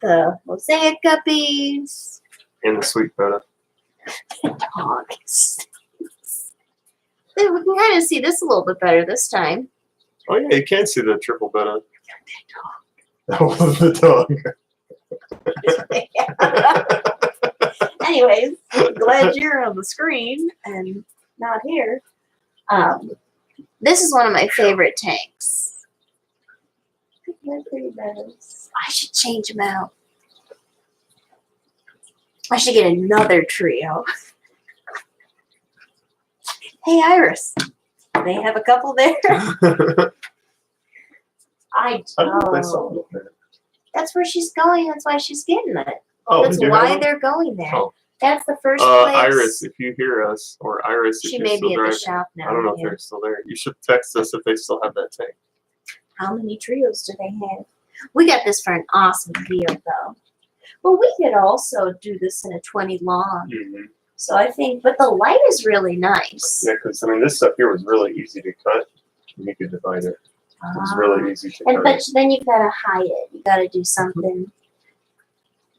Speaker 1: the mosaic guppies.
Speaker 2: And the sweet betta.
Speaker 1: Dogs. We can kind of see this a little bit better this time.
Speaker 2: Oh yeah, you can see the triple betta. That was the dog.
Speaker 1: Anyways, glad you're on the screen and not here. This is one of my favorite tanks. I should change them out. I should get another trio. Hey, Iris. They have a couple there.
Speaker 2: I don't know if they saw it up there.
Speaker 1: That's where she's going. That's why she's getting it.
Speaker 2: Oh,
Speaker 1: That's
Speaker 2: we do
Speaker 1: why
Speaker 2: have
Speaker 1: they're going there.
Speaker 2: Oh.
Speaker 1: That's the first place.
Speaker 2: Iris, if you hear us, or Iris, if
Speaker 1: She
Speaker 2: you're
Speaker 1: may
Speaker 2: still
Speaker 1: be at the
Speaker 2: driving,
Speaker 1: shop now.
Speaker 2: I don't know if
Speaker 1: yeah.
Speaker 2: they're still there. You should text us if they still have that tank.
Speaker 1: How many trios do they have? We got this for an awesome deal, though. Well, we could also do this in a 20 long.
Speaker 2: Mm-hmm.
Speaker 1: So I think, but the light is really nice.
Speaker 2: Yeah, because I mean, this stuff here was really easy to cut. You could divide it. It was really easy to
Speaker 1: And
Speaker 2: cut.
Speaker 1: but then you've got to hide it. You got to do something.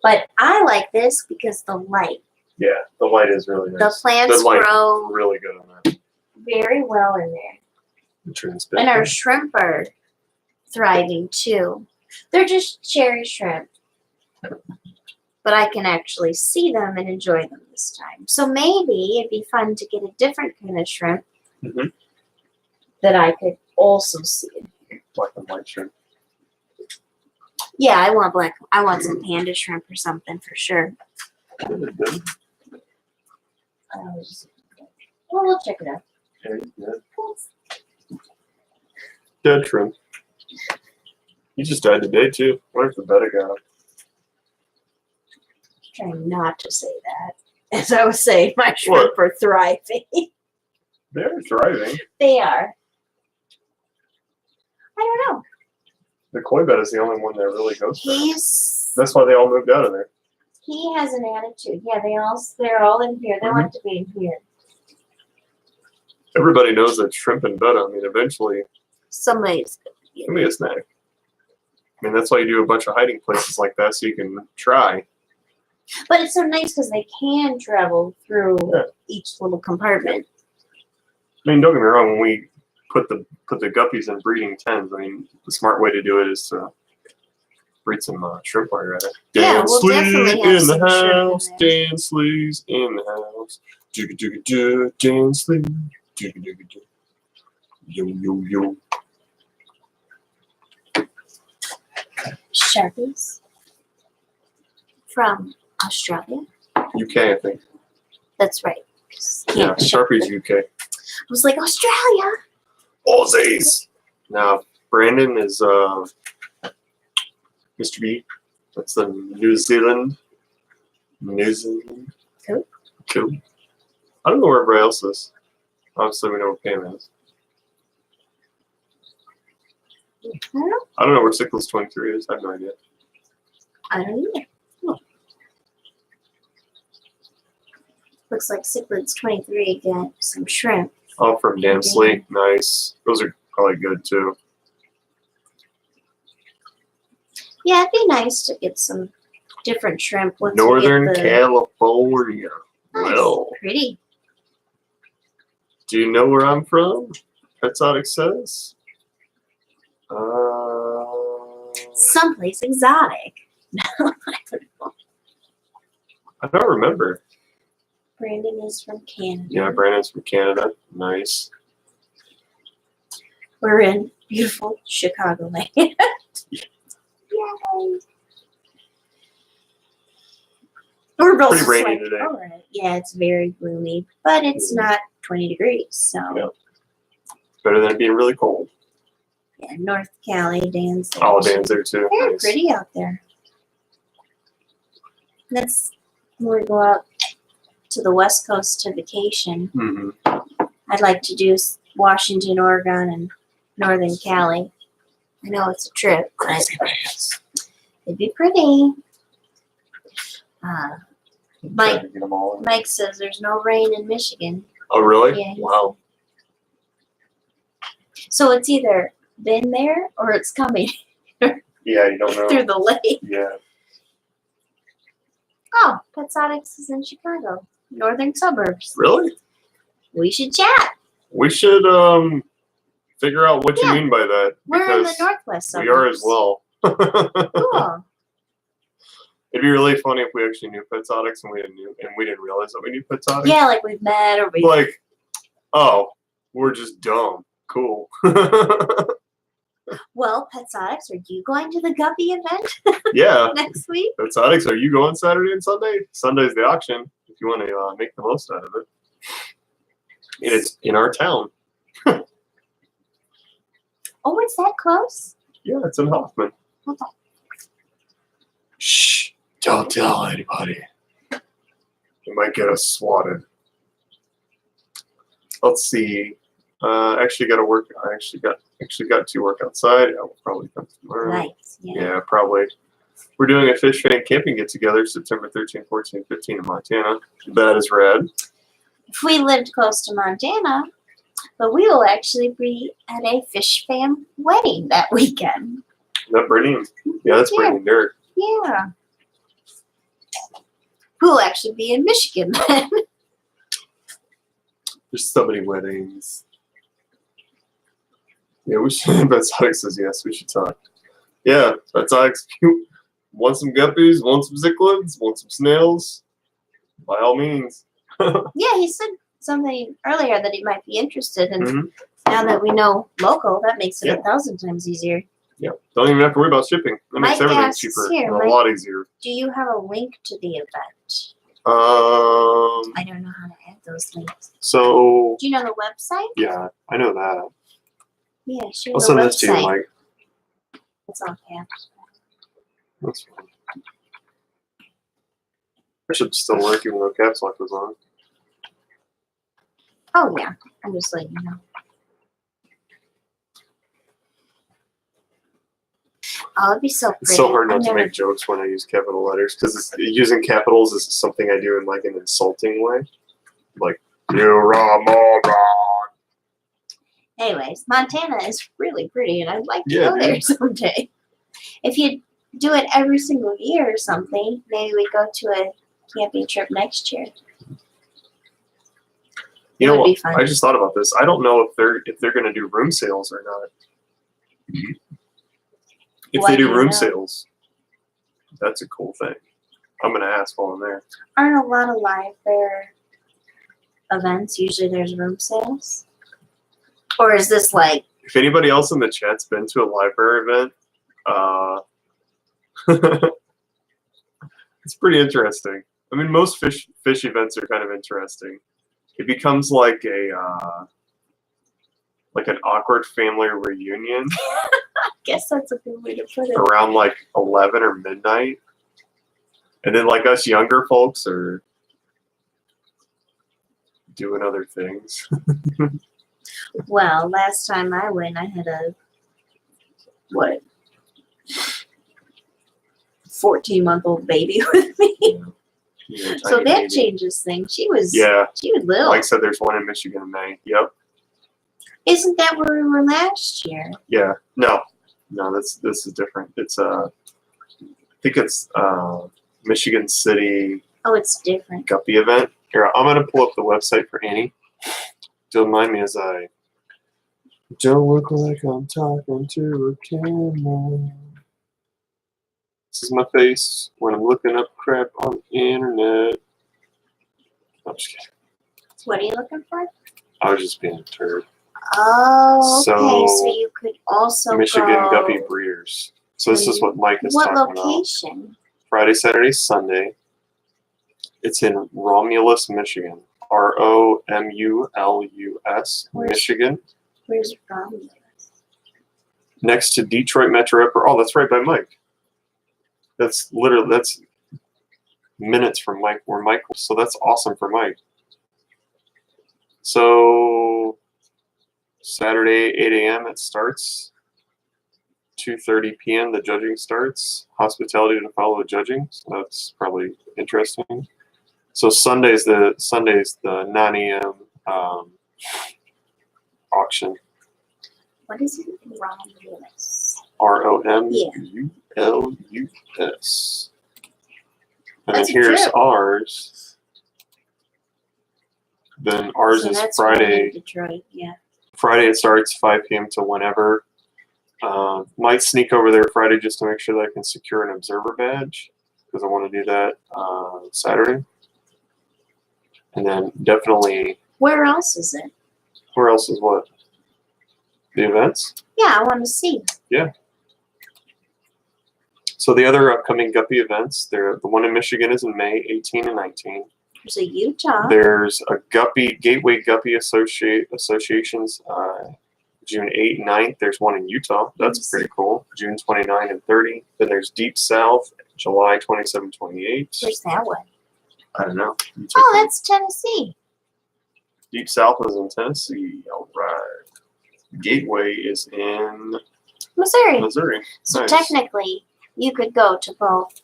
Speaker 1: But I like this because the light.
Speaker 2: Yeah, the light is really nice.
Speaker 1: The plants
Speaker 2: The light
Speaker 1: grow
Speaker 2: really good on that.
Speaker 1: very well in there.
Speaker 2: The transparent.
Speaker 1: And our shrimp are thriving too. They're just cherry shrimp. But I can actually see them and enjoy them this time. So maybe it'd be fun to get a different kind of shrimp
Speaker 2: Mhm.
Speaker 1: that I could also see.
Speaker 2: Black and white shrimp.
Speaker 1: Yeah, I want some panda shrimp or something for sure.
Speaker 2: Good.
Speaker 1: Well, we'll check it out.
Speaker 2: Dead shrimp. He just died today too. Where's the betta guy?
Speaker 1: Trying not to say that. As I was saying, my shrimp are thriving.
Speaker 2: They're thriving.
Speaker 1: They are. I don't know.
Speaker 2: The koi betta is the only one that really goes for it. That's why they all moved out of there.
Speaker 1: He has an attitude. Yeah, they're all in here. They like to be in here.
Speaker 2: Everybody knows that shrimp and betta, I mean, eventually,
Speaker 1: Somebody's
Speaker 2: give me a snack. I mean, that's why you do a bunch of hiding places like that, so you can try.
Speaker 1: But it's so nice because they can travel through each little compartment.
Speaker 2: I mean, don't get me wrong. When we put the guppies in breeding tens, I mean, the smart way to do it is to breed some shrimp while you're at it.
Speaker 1: Yeah,
Speaker 2: Dan
Speaker 1: we'll
Speaker 2: Slee
Speaker 1: definitely have
Speaker 2: in the
Speaker 1: some shrimp in
Speaker 2: house.
Speaker 1: there.
Speaker 2: Dan Slee's in the house. Jigga jigga jig. Dan Slee. Jigga jigga jig. Yo yo yo.
Speaker 1: Sharpies from Australia.
Speaker 2: UK, I think.
Speaker 1: That's right.
Speaker 2: Yeah, Sharpie's UK.
Speaker 1: I was like, Australia.
Speaker 2: Aussies. Now, Brandon is Mr. B. That's the New Zealand.
Speaker 1: Cool.
Speaker 2: Cool. I don't know where everybody else is. Obviously, we know where Pam is. I don't know where Sickles 23 is. I have no idea.
Speaker 1: I don't either. Looks like Cichlids 23 got some shrimp.
Speaker 2: Oh, from Dan Slee. Nice. Those are probably good too.
Speaker 1: Yeah, it'd be nice to get some different shrimp. Once
Speaker 2: Northern
Speaker 1: we get
Speaker 2: California.
Speaker 1: Nice.
Speaker 2: Well,
Speaker 1: Pretty.
Speaker 2: do you know where I'm from? Exotic says.
Speaker 1: Someplace exotic.
Speaker 2: I don't remember.
Speaker 1: Brandon is from Canada.
Speaker 2: Yeah, Brandon's from Canada. Nice.
Speaker 1: We're in beautiful Chicagoland. Yay! We're both
Speaker 2: Pretty
Speaker 1: just
Speaker 2: rainy
Speaker 1: like,
Speaker 2: today.
Speaker 1: all right. Yeah, it's very gloomy, but it's not 20 degrees. So,
Speaker 2: Yeah. Better than it being really cold.
Speaker 1: yeah, North Cali, Dan's there.
Speaker 2: Oh, Dan's there too.
Speaker 1: Very
Speaker 2: Nice.
Speaker 1: pretty out there. That's when we go out to the West Coast to vacation.
Speaker 2: Mm-hmm.
Speaker 1: I'd like to do Washington, Oregon, and Northern Cali. I know it's a trip, but
Speaker 2: Crazy pants.
Speaker 1: it'd be pretty. Mike,
Speaker 2: Trying to get them all in.
Speaker 1: Mike says there's no rain in Michigan.
Speaker 2: Oh, really?
Speaker 1: Yeah, he
Speaker 2: Wow.
Speaker 1: So it's either been there or it's coming
Speaker 2: Yeah, you don't know.
Speaker 1: through the lake.
Speaker 2: Yeah.
Speaker 1: Oh, Petsonics is in Chicago, northern suburbs.
Speaker 2: Really?
Speaker 1: We should chat.
Speaker 2: We should figure out what you
Speaker 1: Yeah.
Speaker 2: mean by that.
Speaker 1: We're in the
Speaker 2: because
Speaker 1: northwest suburbs.
Speaker 2: we are as well.
Speaker 1: Cool.
Speaker 2: It'd be really funny if we actually knew Petsonics and we didn't realize that we knew Petsonics.
Speaker 1: Yeah, like we've met or we.
Speaker 2: Like, oh, we're just dumb. Cool.
Speaker 1: Well, Petsonics, are you going to the Guppy event
Speaker 2: Yeah.
Speaker 1: next week?
Speaker 2: Petsonics, are you going Saturday and Sunday? Sunday's the auction if you want to make the most out of it. And it's in our town.
Speaker 1: Oh, it's that close?
Speaker 2: Yeah, it's in Hoffman.
Speaker 1: Okay.
Speaker 2: Shh! Don't tell anybody. You might get us swatted. Let's see. Actually, got to work. I actually got to work outside. I will probably come tomorrow.
Speaker 1: Nice. Yeah.
Speaker 2: Yeah, probably. We're doing a fish fan camping get together September 13, 14, 15 in Montana. That is rad.
Speaker 1: If we lived close to Montana, but we will actually be at a fish fam wedding that weekend.
Speaker 2: Is that Brittany? Yeah, that's Brittany Dirk.
Speaker 1: Yeah. We'll actually be in Michigan then.
Speaker 2: There's so many weddings. Yeah, we should. Betzotic says yes. We should talk. Yeah, Betzotic. Want some guppies? Want some cichlids? Want some snails? By all means.
Speaker 1: Yeah, he said something earlier that he might be interested, and
Speaker 2: Mhm.
Speaker 1: now that we know local, that makes it
Speaker 2: Yeah.
Speaker 1: 1,000 times easier.
Speaker 2: Yeah, don't even have to worry about shipping. That makes
Speaker 1: Mike
Speaker 2: everything
Speaker 1: asks
Speaker 2: cheaper
Speaker 1: here,
Speaker 2: and a
Speaker 1: Mike-
Speaker 2: lot easier.
Speaker 1: Do you have a link to the event? I don't know how to add those links.
Speaker 2: So
Speaker 1: Do you know the website?
Speaker 2: yeah, I know that.
Speaker 1: Yeah, sure.
Speaker 2: I'll
Speaker 1: the
Speaker 2: send
Speaker 1: website.
Speaker 2: this to you, Mike.
Speaker 1: It's all caps.
Speaker 2: That's fine. I should still work even though caps lock was on.
Speaker 1: Oh yeah, I'm just letting you know. Oh, it'd be so pretty.
Speaker 2: It's so hard not
Speaker 1: I've
Speaker 2: to
Speaker 1: never-
Speaker 2: make jokes when I use capital letters because using capitals is something I do in like an insulting way. Like, you're a moron.
Speaker 1: Anyways, Montana is really pretty, and I'd like to
Speaker 2: Yeah,
Speaker 1: go there someday. If you do it every single year or something, maybe we go to a camping trip next year.
Speaker 2: You
Speaker 1: It
Speaker 2: know
Speaker 1: would be
Speaker 2: what?
Speaker 1: fun.
Speaker 2: I just thought about this. I don't know if they're going to do room sales or not. If
Speaker 1: Why
Speaker 2: they
Speaker 1: do
Speaker 2: do
Speaker 1: you
Speaker 2: room
Speaker 1: know?
Speaker 2: sales, that's a cool thing. I'm going to ask while I'm there.
Speaker 1: Aren't a lot of live bear events usually there's room sales? Or is this like
Speaker 2: If anybody else in the chat's been to a library event, it's pretty interesting. I mean, most fish events are kind of interesting. It becomes like like an awkward family reunion
Speaker 1: I guess that's a good way to put it.
Speaker 2: around like 11 or midnight, and then like us younger folks are doing other things.
Speaker 1: Well, last time I went I had a 14-month-old baby with me.
Speaker 2: Yeah,
Speaker 1: So
Speaker 2: tiny
Speaker 1: that
Speaker 2: baby.
Speaker 1: changes things. She was
Speaker 2: Yeah,
Speaker 1: little.
Speaker 2: like I said, there's one in Michigan in May. Yep.
Speaker 1: Isn't that where we were last year?
Speaker 2: Yeah. No, this is different. It's I think it's Michigan City
Speaker 1: Oh, it's different.
Speaker 2: Guppy event. Here, I'm gonna pull up the website for Annie. Don't mind me as I don't look like I'm talking to a camera. This is my face when I'm looking up crap on the internet. I'm just kidding.
Speaker 1: What are you looking for?
Speaker 2: I was just being a turd.
Speaker 1: Oh, okay. So
Speaker 2: So,
Speaker 1: you could also
Speaker 2: Michigan
Speaker 1: go
Speaker 2: Guppy Breeders. So this is what Mike is
Speaker 1: what
Speaker 2: talking
Speaker 1: location?
Speaker 2: about. Friday, Saturday, Sunday. It's in Romulus, Michigan. Romulus, Michigan.
Speaker 1: Where's it from?
Speaker 2: Next to Detroit Metro Airport. Oh, that's right by Mike. That's minutes from Mike where Mike was. So that's awesome for Mike. So Saturday, 8 a.m. it starts. 2:30 p.m. the judging starts. Hospitality to follow the judging. So that's probably interesting. So Sunday's the 9 a.m. Auction.
Speaker 1: What is it? Romulus.
Speaker 2: ROMULUS. And then
Speaker 1: That's a
Speaker 2: here's
Speaker 1: trip.
Speaker 2: ours. Then ours
Speaker 1: So
Speaker 2: is
Speaker 1: that's
Speaker 2: Friday.
Speaker 1: in Detroit, yeah.
Speaker 2: Friday it starts 5 p.m. to whenever. Might sneak over there Friday just to make sure that I can secure an observer badge because I want to do that Saturday. And then definitely.
Speaker 1: Where else is it?
Speaker 2: Where else is what? The events?
Speaker 1: Yeah, I want to see.
Speaker 2: Yeah. So the other upcoming Guppy events, the one in Michigan is in May 18 and 19.
Speaker 1: There's a Utah.
Speaker 2: There's a Gateway Guppy Associations June 8 and 9th. There's one in Utah. That's pretty cool. June 29 and 30. Then there's Deep South, July 27, 28.
Speaker 1: Where's that one?
Speaker 2: I don't know.
Speaker 1: Oh, that's Tennessee.
Speaker 2: Deep South is in Tennessee. All right. Gateway is in Missouri.
Speaker 1: So
Speaker 2: Nice.
Speaker 1: technically, you could go to both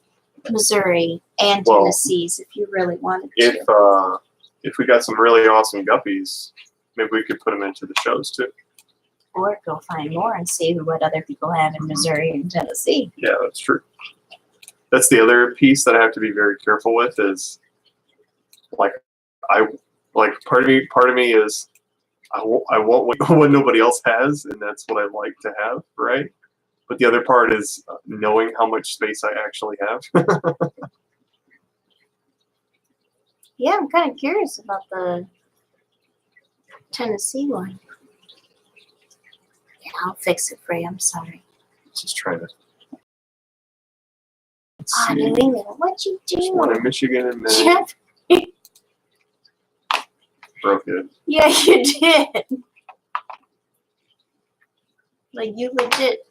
Speaker 1: Missouri and
Speaker 2: Well,
Speaker 1: Tennessee's if you really wanted to.
Speaker 2: If we got some really awesome guppies, maybe we could put them into the shows too.
Speaker 1: Or go find more and see what other people have in Missouri and Tennessee.
Speaker 2: Yeah, that's true. That's the other piece that I have to be very careful with is part of me is I want what nobody else has, and that's what I like to have, right? But the other part is knowing how much space I actually have.
Speaker 1: Yeah, I'm kind of curious about the Tennessee one. Yeah, I'll fix it for you. I'm sorry.
Speaker 2: Just trying to.
Speaker 1: Oh, New England, what'd you do?
Speaker 2: Just one in Michigan and then
Speaker 1: Jeff,
Speaker 2: broke it.
Speaker 1: yeah, you did. Like, you legit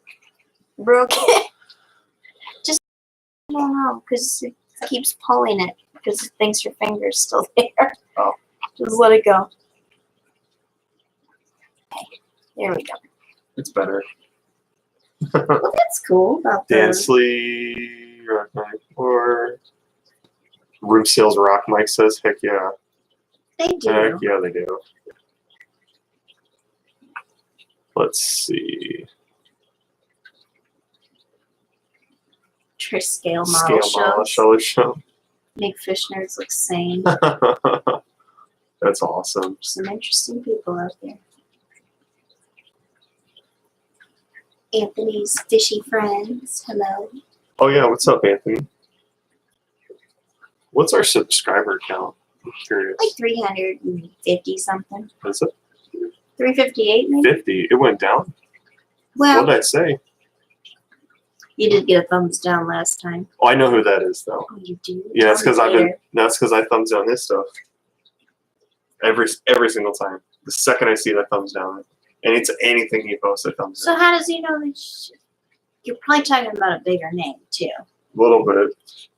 Speaker 1: broke it. Just, I don't know, because it keeps pulling it, because it thinks your finger's still there.
Speaker 2: Oh.
Speaker 1: Just let it go. Okay, there we go.
Speaker 2: It's better.
Speaker 1: Well, that's cool about the...
Speaker 2: Dansley, Rock 94. Roof Sales Rock, Mike says. Heck yeah.
Speaker 1: They do.
Speaker 2: Heck yeah, they do. Let's see.
Speaker 1: Scale model
Speaker 2: show.
Speaker 1: Make fish nerds look sane.
Speaker 2: That's awesome.
Speaker 1: Some interesting people out there. Anthony's fishy friends. Hello.
Speaker 2: Oh yeah, what's up, Anthony? What's our subscriber count? I'm curious.
Speaker 1: Like 350 something.
Speaker 2: Is it
Speaker 1: 358 maybe?
Speaker 2: 50? It went down.
Speaker 1: Well,
Speaker 2: What did I say?
Speaker 1: you did get a thumbs down last time.
Speaker 2: Oh, I know who that is though.
Speaker 1: Oh, you do?
Speaker 2: Yeah, that's because
Speaker 1: Tell me later.
Speaker 2: That's because I thumbs down this stuff. Every single time. The second I see it, I thumbs down it. And it's anything he posts, I thumbs
Speaker 1: So
Speaker 2: down.
Speaker 1: how does he know that you're probably talking about a bigger name too?
Speaker 2: A little bit.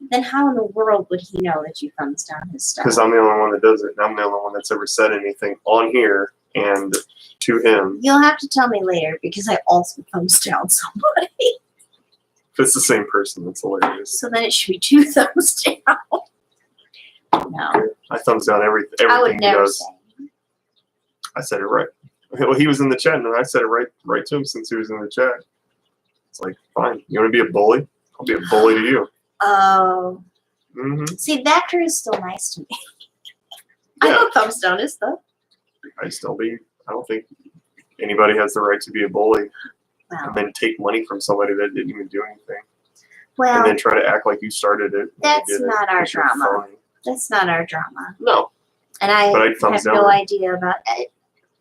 Speaker 1: Then how in the world would he know that you thumbs down his stuff?
Speaker 2: Because I'm the only one that does it. And I'm the only one that's ever said anything on here and to him.
Speaker 1: You'll have to tell me later because I also thumbs down somebody.
Speaker 2: If it's the same person, that's hilarious.
Speaker 1: So then it should be 2 thumbs down. No,
Speaker 2: I thumbs down everything
Speaker 1: I would
Speaker 2: he
Speaker 1: never
Speaker 2: does.
Speaker 1: say.
Speaker 2: I said it right. Well, he was in the chat, and I said it right to him since he was in the chat. It's like, fine. You want to be a bully? I'll be a bully to you.
Speaker 1: Oh.
Speaker 2: Mm-hmm.
Speaker 1: See, that crew is still nice to me. I
Speaker 2: Yeah.
Speaker 1: know thumbs down is though.
Speaker 2: I don't think anybody has the right to be a bully
Speaker 1: Well,
Speaker 2: and then take money from somebody that didn't even do anything.
Speaker 1: well,
Speaker 2: And then try to act like you started it.
Speaker 1: that's not our
Speaker 2: 'cause you're
Speaker 1: drama.
Speaker 2: phony.
Speaker 1: That's not our drama.
Speaker 2: No.
Speaker 1: And I
Speaker 2: But I'd thumbs
Speaker 1: have no
Speaker 2: down.
Speaker 1: idea about it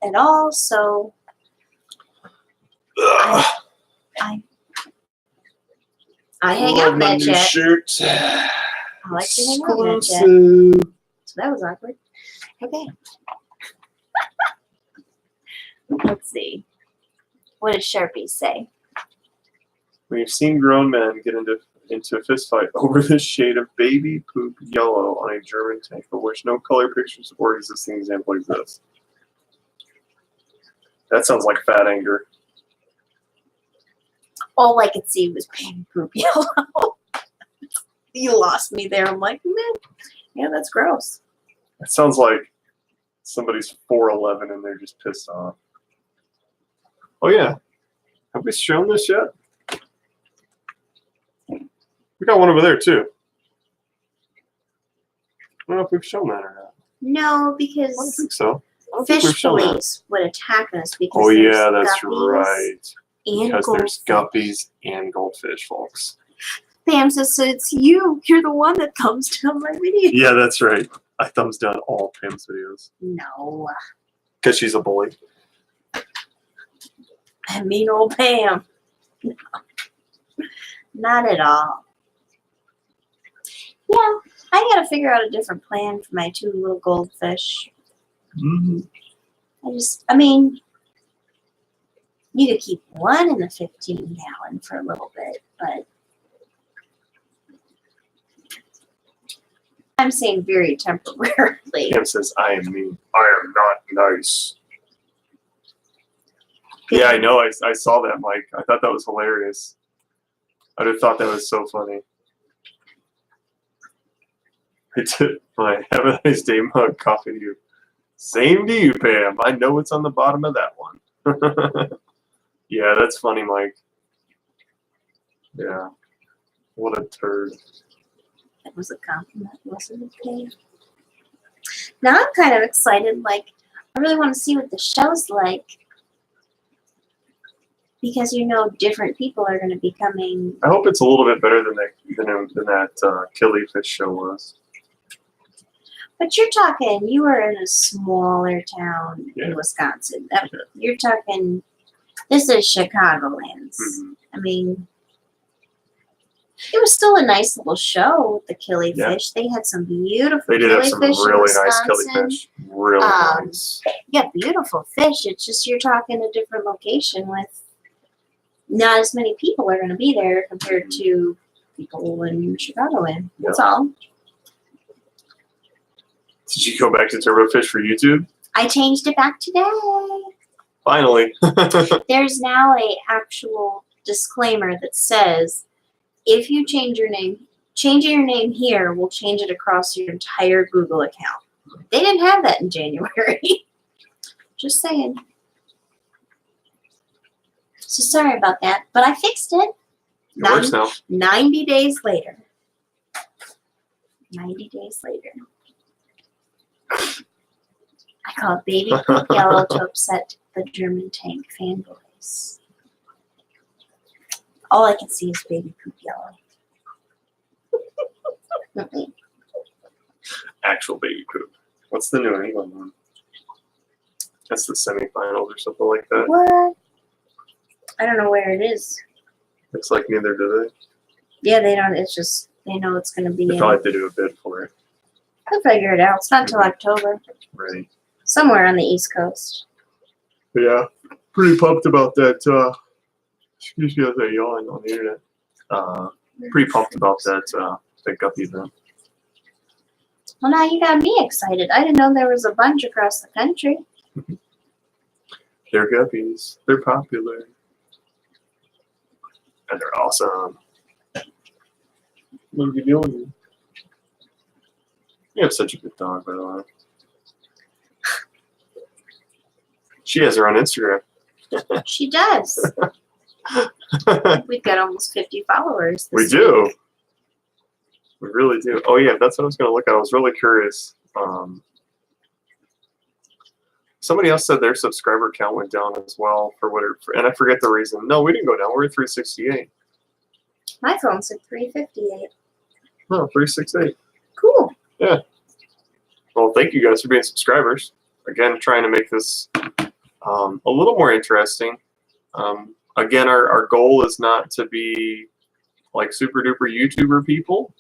Speaker 1: at all, so
Speaker 2: Ugh.
Speaker 1: I hang
Speaker 2: Love
Speaker 1: out
Speaker 2: my
Speaker 1: Met
Speaker 2: new
Speaker 1: Chat.
Speaker 2: shirt.
Speaker 1: I like to hang out Met Chat.
Speaker 2: Exclusive.
Speaker 1: So that was awkward. Okay. Let's see. What does Sharpie say?
Speaker 2: We've seen grown men get into a fist fight over the shade of baby poop yellow on a German tank for which no color pictures or existing example exists. That sounds like fat anger.
Speaker 1: All I could see was baby poop yellow. You lost me there. I'm like, man, yeah, that's gross.
Speaker 2: It sounds like somebody's 4'11" and they're just pissed off. Oh yeah. Have we shown this yet? We got one over there too. I don't know if we've shown that or not.
Speaker 1: No,
Speaker 2: I don't
Speaker 1: because
Speaker 2: think so. I don't think
Speaker 1: fish
Speaker 2: we've shown that.
Speaker 1: police would attack us because
Speaker 2: Oh
Speaker 1: there's
Speaker 2: yeah, that's
Speaker 1: guppies
Speaker 2: right.
Speaker 1: and
Speaker 2: Because there's
Speaker 1: goldfish.
Speaker 2: guppies and goldfish, folks.
Speaker 1: Pam says, so it's you. You're the one that thumbs down my video.
Speaker 2: Yeah, that's right. I thumbs down all Pam's videos.
Speaker 1: No.
Speaker 2: Because she's a bully.
Speaker 1: I mean old Pam. No. Not at all. Yeah, I gotta figure out a different plan for my 2 little goldfish.
Speaker 2: Mm-hmm.
Speaker 1: I mean, you could keep one in the 15-gallon for a little bit, but I'm saying very temporarily.
Speaker 2: Pam says, I am mean. I am not nice. Yeah, I know. I saw that, Mike. I thought that was hilarious. I'd have thought that was so funny. I did my have a nice day mug coffee to you. Same to you, Pam. I know what's on the bottom of that one. Yeah, that's funny, Mike. Yeah. What a turd.
Speaker 1: That was a compliment, wasn't it, Pam? Now I'm kind of excited. Like, I really want to see what the show's like. Because different people are going to be coming.
Speaker 2: I hope it's a little bit better than that Killyfish show was.
Speaker 1: But you're talking, you were in a smaller town
Speaker 2: Yeah.
Speaker 1: in Wisconsin. You're talking, this is Chicagoland.
Speaker 2: Mm-hmm.
Speaker 1: I mean, it was still a nice little show with the killifish.
Speaker 2: Yeah.
Speaker 1: They had some beautiful
Speaker 2: They did have some
Speaker 1: killifish in
Speaker 2: really nice
Speaker 1: Wisconsin.
Speaker 2: Killyfish. Really nice.
Speaker 1: Yeah, beautiful fish. It's just you're talking a different location with not as many people are going to be there compared to people in Chicagoland. That's all.
Speaker 2: Did you go back to Turbofish for YouTube?
Speaker 1: I changed it back today.
Speaker 2: Finally.
Speaker 1: There's now a actual disclaimer that says if you change your name, changing your name here will change it across your entire Google account. They didn't have that in January. Just saying. So sorry about that, but I fixed it.
Speaker 2: It works now.
Speaker 1: 90 days later. 90 days later. I called Baby Poop Yellow to upset the German tank fanboys. All I can see is Baby Poop Yellow.
Speaker 2: Actual baby poop. What's the New England one? That's the semifinals or something like that.
Speaker 1: What? I don't know where it is.
Speaker 2: Looks like neither do
Speaker 1: Yeah, they don't. It's just, they know it's going to be
Speaker 2: they. They
Speaker 1: in.
Speaker 2: probably have to do a bid for it.
Speaker 1: I'll figure it out. It's not till October.
Speaker 2: Right.
Speaker 1: Somewhere on the East Coast.
Speaker 2: But yeah, pretty pumped about that. Excuse me as I yawn on the internet. Pretty pumped about that Guppy event.
Speaker 1: Well, now you got me excited. I didn't know there was a bunch across the country.
Speaker 2: They're Guppies. They're popular. And they're awesome. What are you doing? You have such a good dog, by the way. She has her own Instagram.
Speaker 1: She does. We've got almost 50 followers.
Speaker 2: We
Speaker 1: this
Speaker 2: do.
Speaker 1: week.
Speaker 2: We really do. Oh yeah, that's what I was going to look at. I was really curious Somebody else said their subscriber count went down as well for whatever, and I forget the reason. No, we didn't go down. We're at 368.
Speaker 1: My phone said 358.
Speaker 2: No, 368.
Speaker 1: Cool.
Speaker 2: Yeah. Well, thank you guys for being subscribers. Again, trying to make this a little more interesting. Again, our goal is not to be like super duper YouTuber people.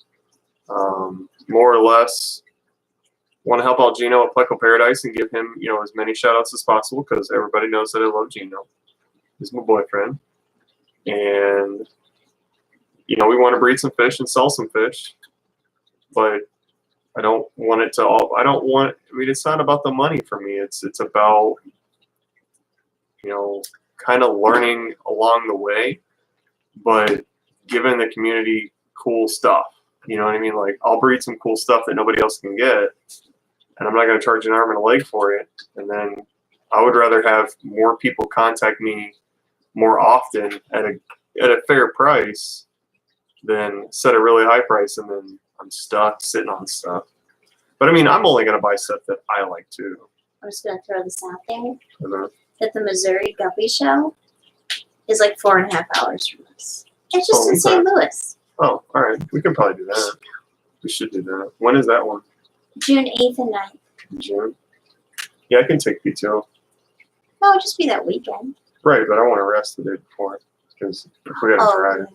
Speaker 2: More or less want to help out Gino at Pleco Paradise and give him, as many shout outs as possible because everybody knows that I love Gino. He's my boyfriend. And, we want to breed some fish and sell some fish. But I don't want it to all, it's not about the money for me. It's about, kind of learning along the way, but giving the community cool stuff. You know what I mean? Like, I'll breed some cool stuff that nobody else can get, and I'm not going to charge an arm and a leg for it. And then I would rather have more people contact me more often at a fair price than set a really high price and then I'm stuck sitting on stuff. But I'm only going to buy stuff that I like too.
Speaker 1: I'm just going to throw this out there.
Speaker 2: Uh-huh.
Speaker 1: That the Missouri Guppy Show is like 4.5 hours from us. It's just in St. Louis.
Speaker 2: Oh, all right. We can probably do that. We should do that. When is that one?
Speaker 1: June 8th and 9th.
Speaker 2: June? Yeah, I can take PTO.
Speaker 1: No, it'll just be that weekend.
Speaker 2: Right, but I want to rest the day before because if we got to drive.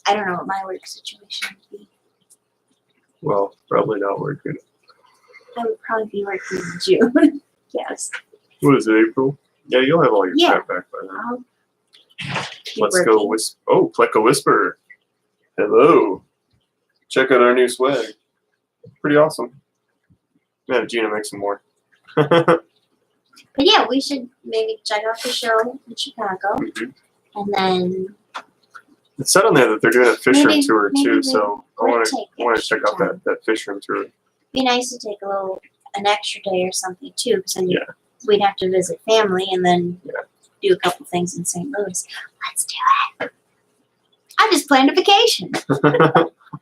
Speaker 1: I don't know what my work situation would be.
Speaker 2: Well, probably not working.
Speaker 1: I would probably be working in June. Yes.
Speaker 2: What is it, April? Yeah, you'll have all your crap back by then. Let's go whisper. Oh, Pleco Whisper. Hello. Check out our new swag. Pretty awesome. Yeah, Gina, make some more.
Speaker 1: But yeah, we should maybe check out the show in Chicago.
Speaker 2: Mm-hmm.
Speaker 1: And then
Speaker 2: it said on there that they're doing a fish room tour too,
Speaker 1: maybe
Speaker 2: so I want to check out that fish room tour.
Speaker 1: Be nice to take an extra day or something too, because then we'd have to visit family and then do a couple things in St. Louis. Let's do it. I just planned a vacation.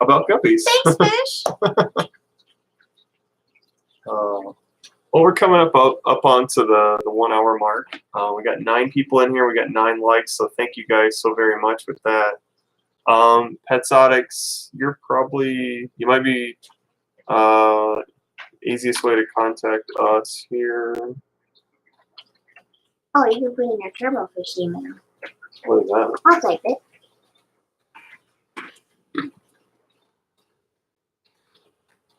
Speaker 2: About guppies.
Speaker 1: Thanks, fish.
Speaker 2: Well, we're coming up onto the 1 hour mark. We got 9 people in here. We got 9 likes, so thank you guys so very much with that. Petsotics, you might be easiest way to contact us here.
Speaker 1: Oh, you can put in your TurboFish email.
Speaker 2: What is that?
Speaker 1: I'll type it.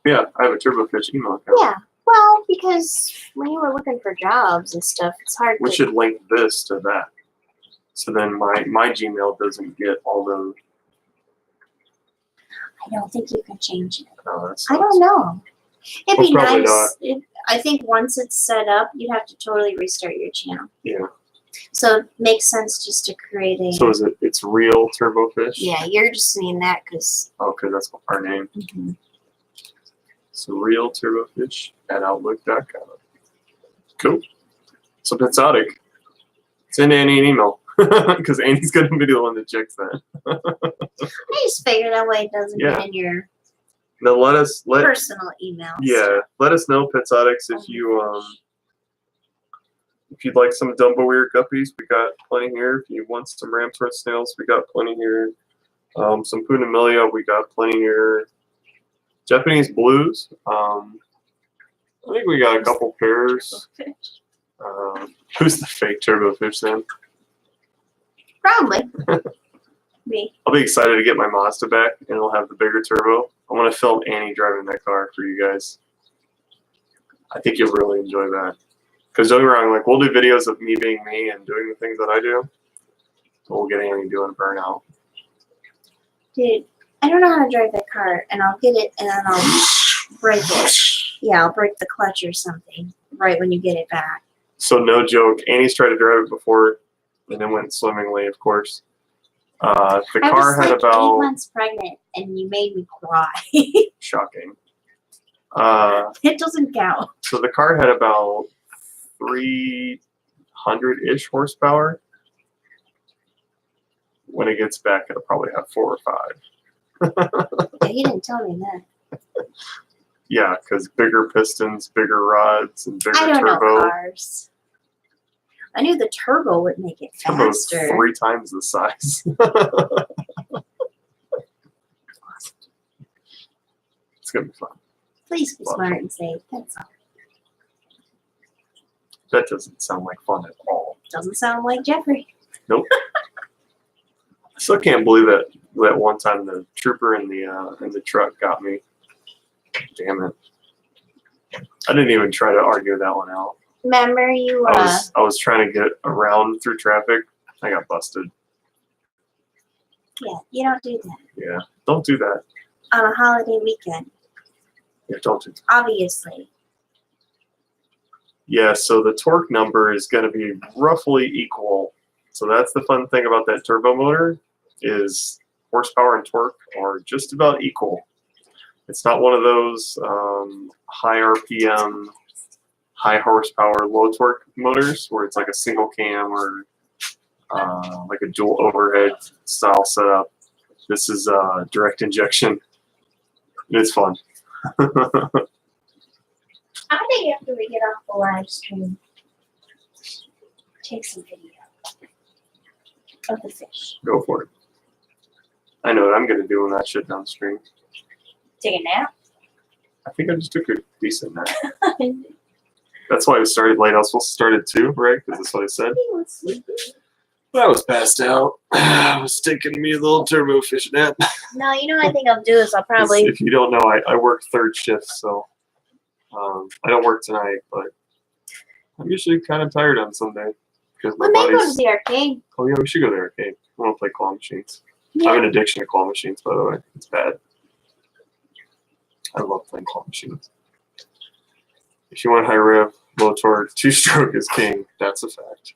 Speaker 2: Yeah, I have a TurboFish email account.
Speaker 1: Yeah, well, because when you were looking for jobs and stuff, it's hard
Speaker 2: We should link this to that. So then my Gmail doesn't get all those.
Speaker 1: I don't think you can change it.
Speaker 2: Oh,
Speaker 1: I don't know. It'd be
Speaker 2: probably
Speaker 1: nice. I think once it's set up, you'd have to totally restart your channel.
Speaker 2: Yeah.
Speaker 1: So it makes sense just to create a...
Speaker 2: So it's real TurboFish?
Speaker 1: Yeah, you're just seeing that because...
Speaker 2: Okay, that's our name.
Speaker 1: Mm-hmm.
Speaker 2: So real TurboFish at Outlook.com. Cool. So Petsotic. Send Annie an email. Because Annie's going to be the one that checks that.
Speaker 1: I just figured that way it doesn't get in your
Speaker 2: now
Speaker 1: personal email.
Speaker 2: Yeah, let us know, Petsotics, if you'd like some Dumbo Ear Guppies, we got plenty here. If you want some Ramshorn snails, we got plenty here. Some Punamilia, we got plenty here. Japanese blues, I think we got a couple pairs. Who's the fake TurboFish then?
Speaker 1: Probably. Me.
Speaker 2: I'll be excited to get my Mazda back, and it'll have the bigger turbo. I want to film Annie driving that car for you guys. I think you'll really enjoy that. Because don't get me wrong, like, we'll do videos of me being me and doing the things that I do. So we'll get Annie doing burnout.
Speaker 1: Dude, I don't know how to drive that car, and I'll get it, and then I'll break it. Yeah, I'll break the clutch or something right when you get it back.
Speaker 2: So no joke, Annie's tried to drive it before, and then went swimmingly, of course. The car had about
Speaker 1: 8 months pregnant, and you made me cry.
Speaker 2: Shocking.
Speaker 1: It doesn't count.
Speaker 2: So the car had about 300-ish horsepower. When it gets back, it'll probably have 4 or 5.
Speaker 1: Yeah, he didn't tell me that.
Speaker 2: Yeah, because bigger pistons, bigger rods, and bigger turbo.
Speaker 1: I don't know cars. I knew the turbo would make it
Speaker 2: Turbo's
Speaker 1: faster.
Speaker 2: 3 times the size. It's gonna be fun.
Speaker 1: Please be smart and safe. That's all.
Speaker 2: That doesn't sound like fun at all.
Speaker 1: Doesn't sound like Jeffrey.
Speaker 2: Nope. I still can't believe that one time the trooper in the truck got me. Damn it! I didn't even try to argue that one out.
Speaker 1: Remember you?
Speaker 2: I was trying to get around through traffic. I got busted.
Speaker 1: Yeah, you don't do that
Speaker 2: Yeah, don't do that.
Speaker 1: on a holiday weekend.
Speaker 2: Yeah, don't do that.
Speaker 1: Obviously.
Speaker 2: Yeah, so the torque number is going to be roughly equal. So that's the fun thing about that turbo motor is horsepower and torque are just about equal. It's not one of those high RPM, high horsepower, low torque motors where it's like a single cam or like a dual overhead style setup. This is direct injection. It's fun.
Speaker 1: I think after we get off the live stream, take some video of the fish.
Speaker 2: Go for it. I know what I'm going to do when that shit downstream.
Speaker 1: Take a nap.
Speaker 2: I think I just took a decent nap. That's why I started late. I was supposed to start at 2, right? Because that's what I said. But I was passed out. I was taking me a little turbo fish nap.
Speaker 1: No, you know what I think I'll do is I'll probably.
Speaker 2: If you don't know, I work third shift, so I don't work tonight, but I'm usually kind of tired on Sunday because my
Speaker 1: We may go to
Speaker 2: body's.
Speaker 1: the arcade.
Speaker 2: Oh yeah, we should go to the arcade. I want to play claw machines. I
Speaker 1: Yeah.
Speaker 2: have an addiction to claw machines, by the way. It's bad. I love playing claw machines. If you want high rev, low torque, 2-stroke is king. That's a fact.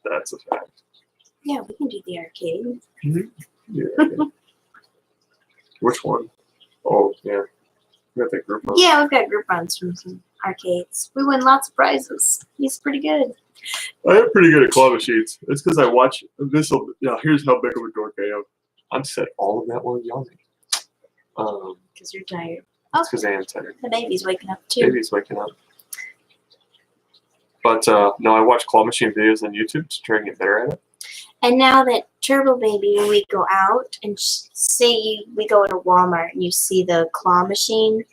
Speaker 2: That's a fact.
Speaker 1: Yeah, we can do the arcade.
Speaker 2: Yeah. Okay. Which one? Oh yeah, we got that group on.
Speaker 1: Yeah, we've got group runs from some arcades. We win lots of prizes. He's pretty good.
Speaker 2: I am pretty good at claw machines. It's because I watch this. Here's how big of a dork I am. I'm said all of that while yawning.
Speaker 1: Because you're tired.
Speaker 2: It's because I am tired.
Speaker 1: The baby's waking up too.
Speaker 2: Baby's waking up. But no, I watch claw machine videos on YouTube to try and get better at it.
Speaker 1: And now that Turbo Baby, when we go out and we go into Walmart and you see the claw machine,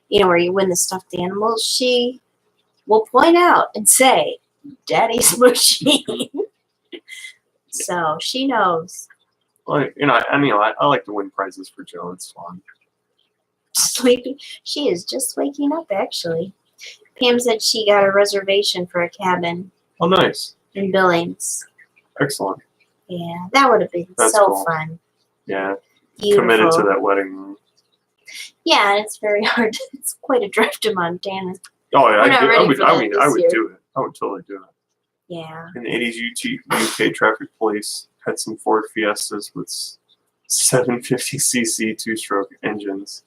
Speaker 1: you know, where you win the stuffed animals, she will point out and say, Daddy's machine. So she knows.
Speaker 2: Well, I like to win prizes for Joe. It's fun.
Speaker 1: Sleeping. She is just waking up, actually. Pam said she got a reservation for a cabin
Speaker 2: Oh, nice.
Speaker 1: in Billings.
Speaker 2: Excellent.
Speaker 1: Yeah, that would have been
Speaker 2: That's
Speaker 1: so
Speaker 2: cool.
Speaker 1: fun.
Speaker 2: Yeah.
Speaker 1: Beautiful.
Speaker 2: Committed to that wedding room.
Speaker 1: Yeah, and it's very hard. It's quite a drive to Montana.
Speaker 2: Oh, yeah.
Speaker 1: We're not ready
Speaker 2: I would
Speaker 1: for that
Speaker 2: do
Speaker 1: this
Speaker 2: it. I would totally do it.
Speaker 1: Yeah.
Speaker 2: In the 80s, UK traffic police had some Ford Fiestas with 750cc 2-stroke engines.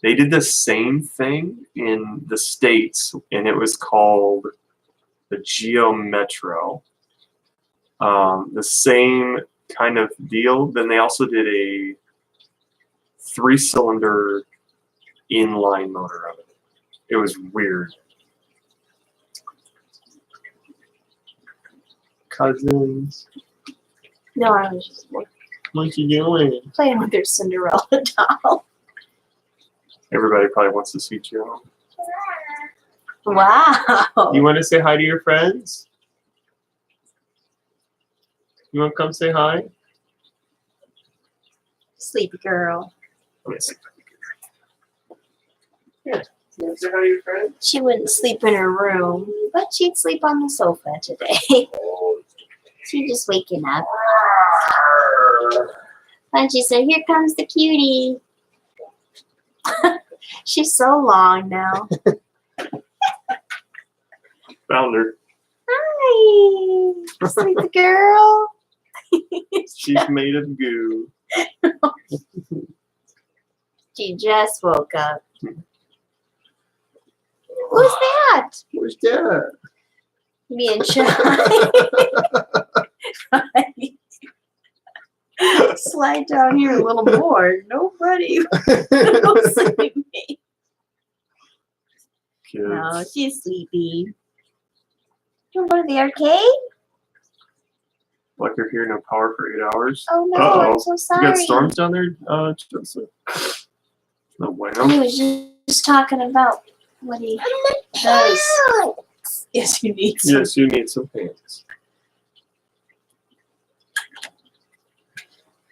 Speaker 2: They did the same thing in the States, and it was called the Geo Metro. The same kind of deal. Then they also did a 3-cylinder inline motor of it. It was weird. Cousins.
Speaker 1: No, I was just
Speaker 2: What you doing?
Speaker 1: playing with their Cinderella doll.
Speaker 2: Everybody probably wants to see Joe.
Speaker 1: Wow.
Speaker 2: You want to say hi to your friends? You want to come say hi?
Speaker 1: Sleepy girl.
Speaker 2: Let me see. Yeah. You want to say hi to your friends?
Speaker 1: She wouldn't sleep in her room, but she'd sleep on the sofa today. She's just waking up. And she said, "Here comes the cutie." She's so long now.
Speaker 2: Found her.
Speaker 1: Hi, sleepy girl.
Speaker 2: She's made of goo.
Speaker 1: She just woke up. Who's that?
Speaker 2: Where's Dad?
Speaker 1: Being shy. Slide down here a little more. Nobody will see me.
Speaker 2: Kids.
Speaker 1: No, she's sleepy. You want to go to the arcade?
Speaker 2: Like you're here, no power for 8 hours.
Speaker 1: Oh no,
Speaker 2: Uh-oh.
Speaker 1: I'm so
Speaker 2: You
Speaker 1: sorry.
Speaker 2: got storms down there, Joseph? No bueno.
Speaker 1: He was just talking about what he does. Yes, you need some.
Speaker 2: Yes, you need some pants.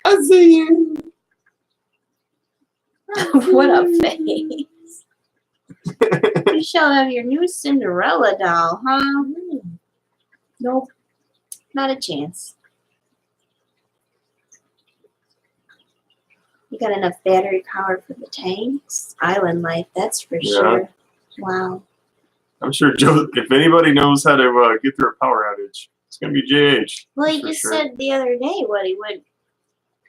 Speaker 2: I see you.
Speaker 1: What a face. You showed off your new Cinderella doll, huh? Nope. Not a chance. You got enough battery power for the tanks? Island life, that's for
Speaker 2: Yeah.
Speaker 1: sure. Wow.
Speaker 2: I'm sure Joe. If anybody knows how to get through a power outage, it's gonna be JH.
Speaker 1: Well, he
Speaker 2: for
Speaker 1: just
Speaker 2: sure.
Speaker 1: said the other day what he went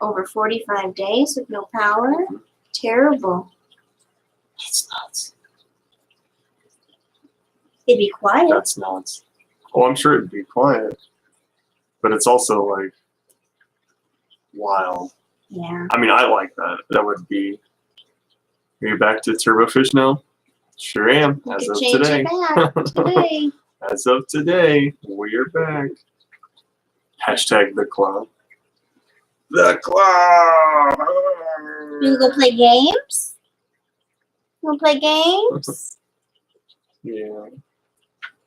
Speaker 1: over 45 days with no power. Terrible.
Speaker 2: That's nuts.
Speaker 1: It'd be quiet.
Speaker 2: That's nuts. Oh, I'm sure it'd be quiet, but it's also like wild.
Speaker 1: Yeah.
Speaker 2: I mean, I like that. That would be. Are you back to Turbofish now? Sure am.
Speaker 1: You
Speaker 2: As
Speaker 1: could
Speaker 2: of
Speaker 1: change
Speaker 2: today.
Speaker 1: it back today.
Speaker 2: As of today, we're back. Hashtag the club. The club.
Speaker 1: You go play games? You want to play games?
Speaker 2: Yeah.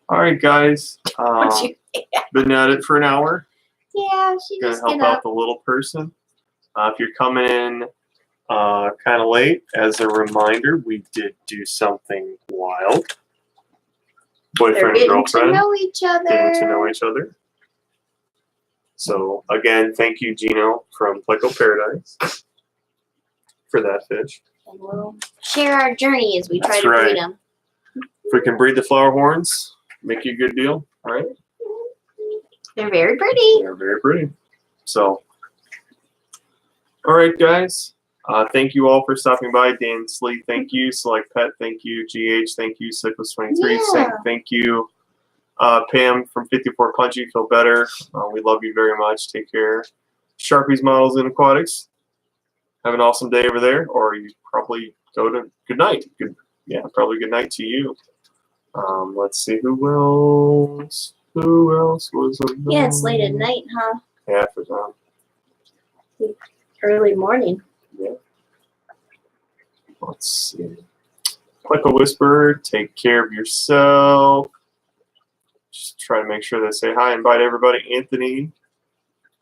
Speaker 2: All right, guys.
Speaker 1: What you-
Speaker 2: Been at it for an hour.
Speaker 1: Yeah, she
Speaker 2: Gonna
Speaker 1: just
Speaker 2: help
Speaker 1: get
Speaker 2: out
Speaker 1: up.
Speaker 2: the little person. If you're coming in kind of late, as a reminder, we did do something wild.
Speaker 1: They're
Speaker 2: Boyfriend and
Speaker 1: getting to
Speaker 2: girlfriend
Speaker 1: know each other.
Speaker 2: getting to know each other. So again, thank you, Gino from Pleco Paradise, for that fish.
Speaker 1: And we'll share our journey as we try
Speaker 2: That's
Speaker 1: to
Speaker 2: right.
Speaker 1: breed them.
Speaker 2: If we can breed the flower horns, make you a good deal, all right?
Speaker 1: They're very pretty.
Speaker 2: They're very pretty. So, all right, guys. Thank you all for stopping by. Dan Slee, thank you. Select Pet, thank you. GH, thank you. Cyclist23,
Speaker 1: Yeah.
Speaker 2: thank you. Pam from 54 Punchy, feel better. We love you very much. Take care. Sharpies Models and Aquatics. Have an awesome day over there, or you probably go to good night. Probably good night to you. Let's see who else. Who else was around?
Speaker 1: Yeah, it's late at night, huh?
Speaker 2: Yeah, for them.
Speaker 1: Early morning.
Speaker 2: Yeah. Let's see. Click a whisper. Take care of yourself. Just try to make sure they say hi. Invite everybody. Anthony.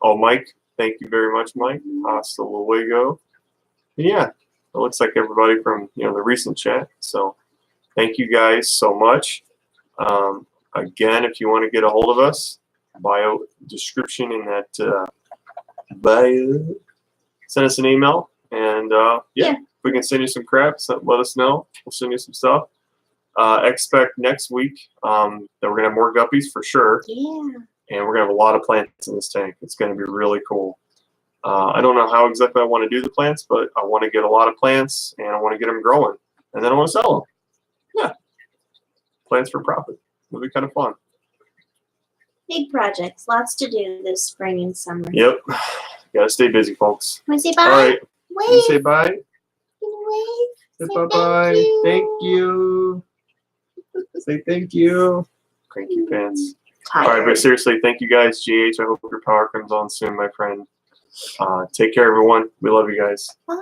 Speaker 2: Oh, Mike. Thank you very much, Mike. Hasta luego. And yeah, it looks like everybody from the recent chat. So thank you guys so much. Again, if you want to get a hold of us, bio description in that bio. Send us an email, and if we can send you some crap, let us know. We'll send you some stuff. Expect next week that we're gonna have more guppies for sure.
Speaker 1: Yeah.
Speaker 2: And we're gonna have a lot of plants in this tank. It's gonna be really cool. I don't know how exactly I want to do the plants, but I want to get a lot of plants, and I want to get them growing, and then I want to sell them. Yeah, plants for profit. It'll be kind of fun.
Speaker 1: Big projects. Lots to do this spring and summer.
Speaker 2: Yep. Gotta stay busy, folks.
Speaker 1: Want to say bye?
Speaker 2: All right. Can you
Speaker 1: Wave.
Speaker 2: say bye?
Speaker 1: Can you wave?
Speaker 2: Say
Speaker 1: Say
Speaker 2: bye-bye.
Speaker 1: thank
Speaker 2: Thank you. Say thank you. Cranky pants. All right, but seriously, thank you guys. GH, I hope your power comes on soon, my friend. Take care, everyone. We love you guys.
Speaker 1: Bye.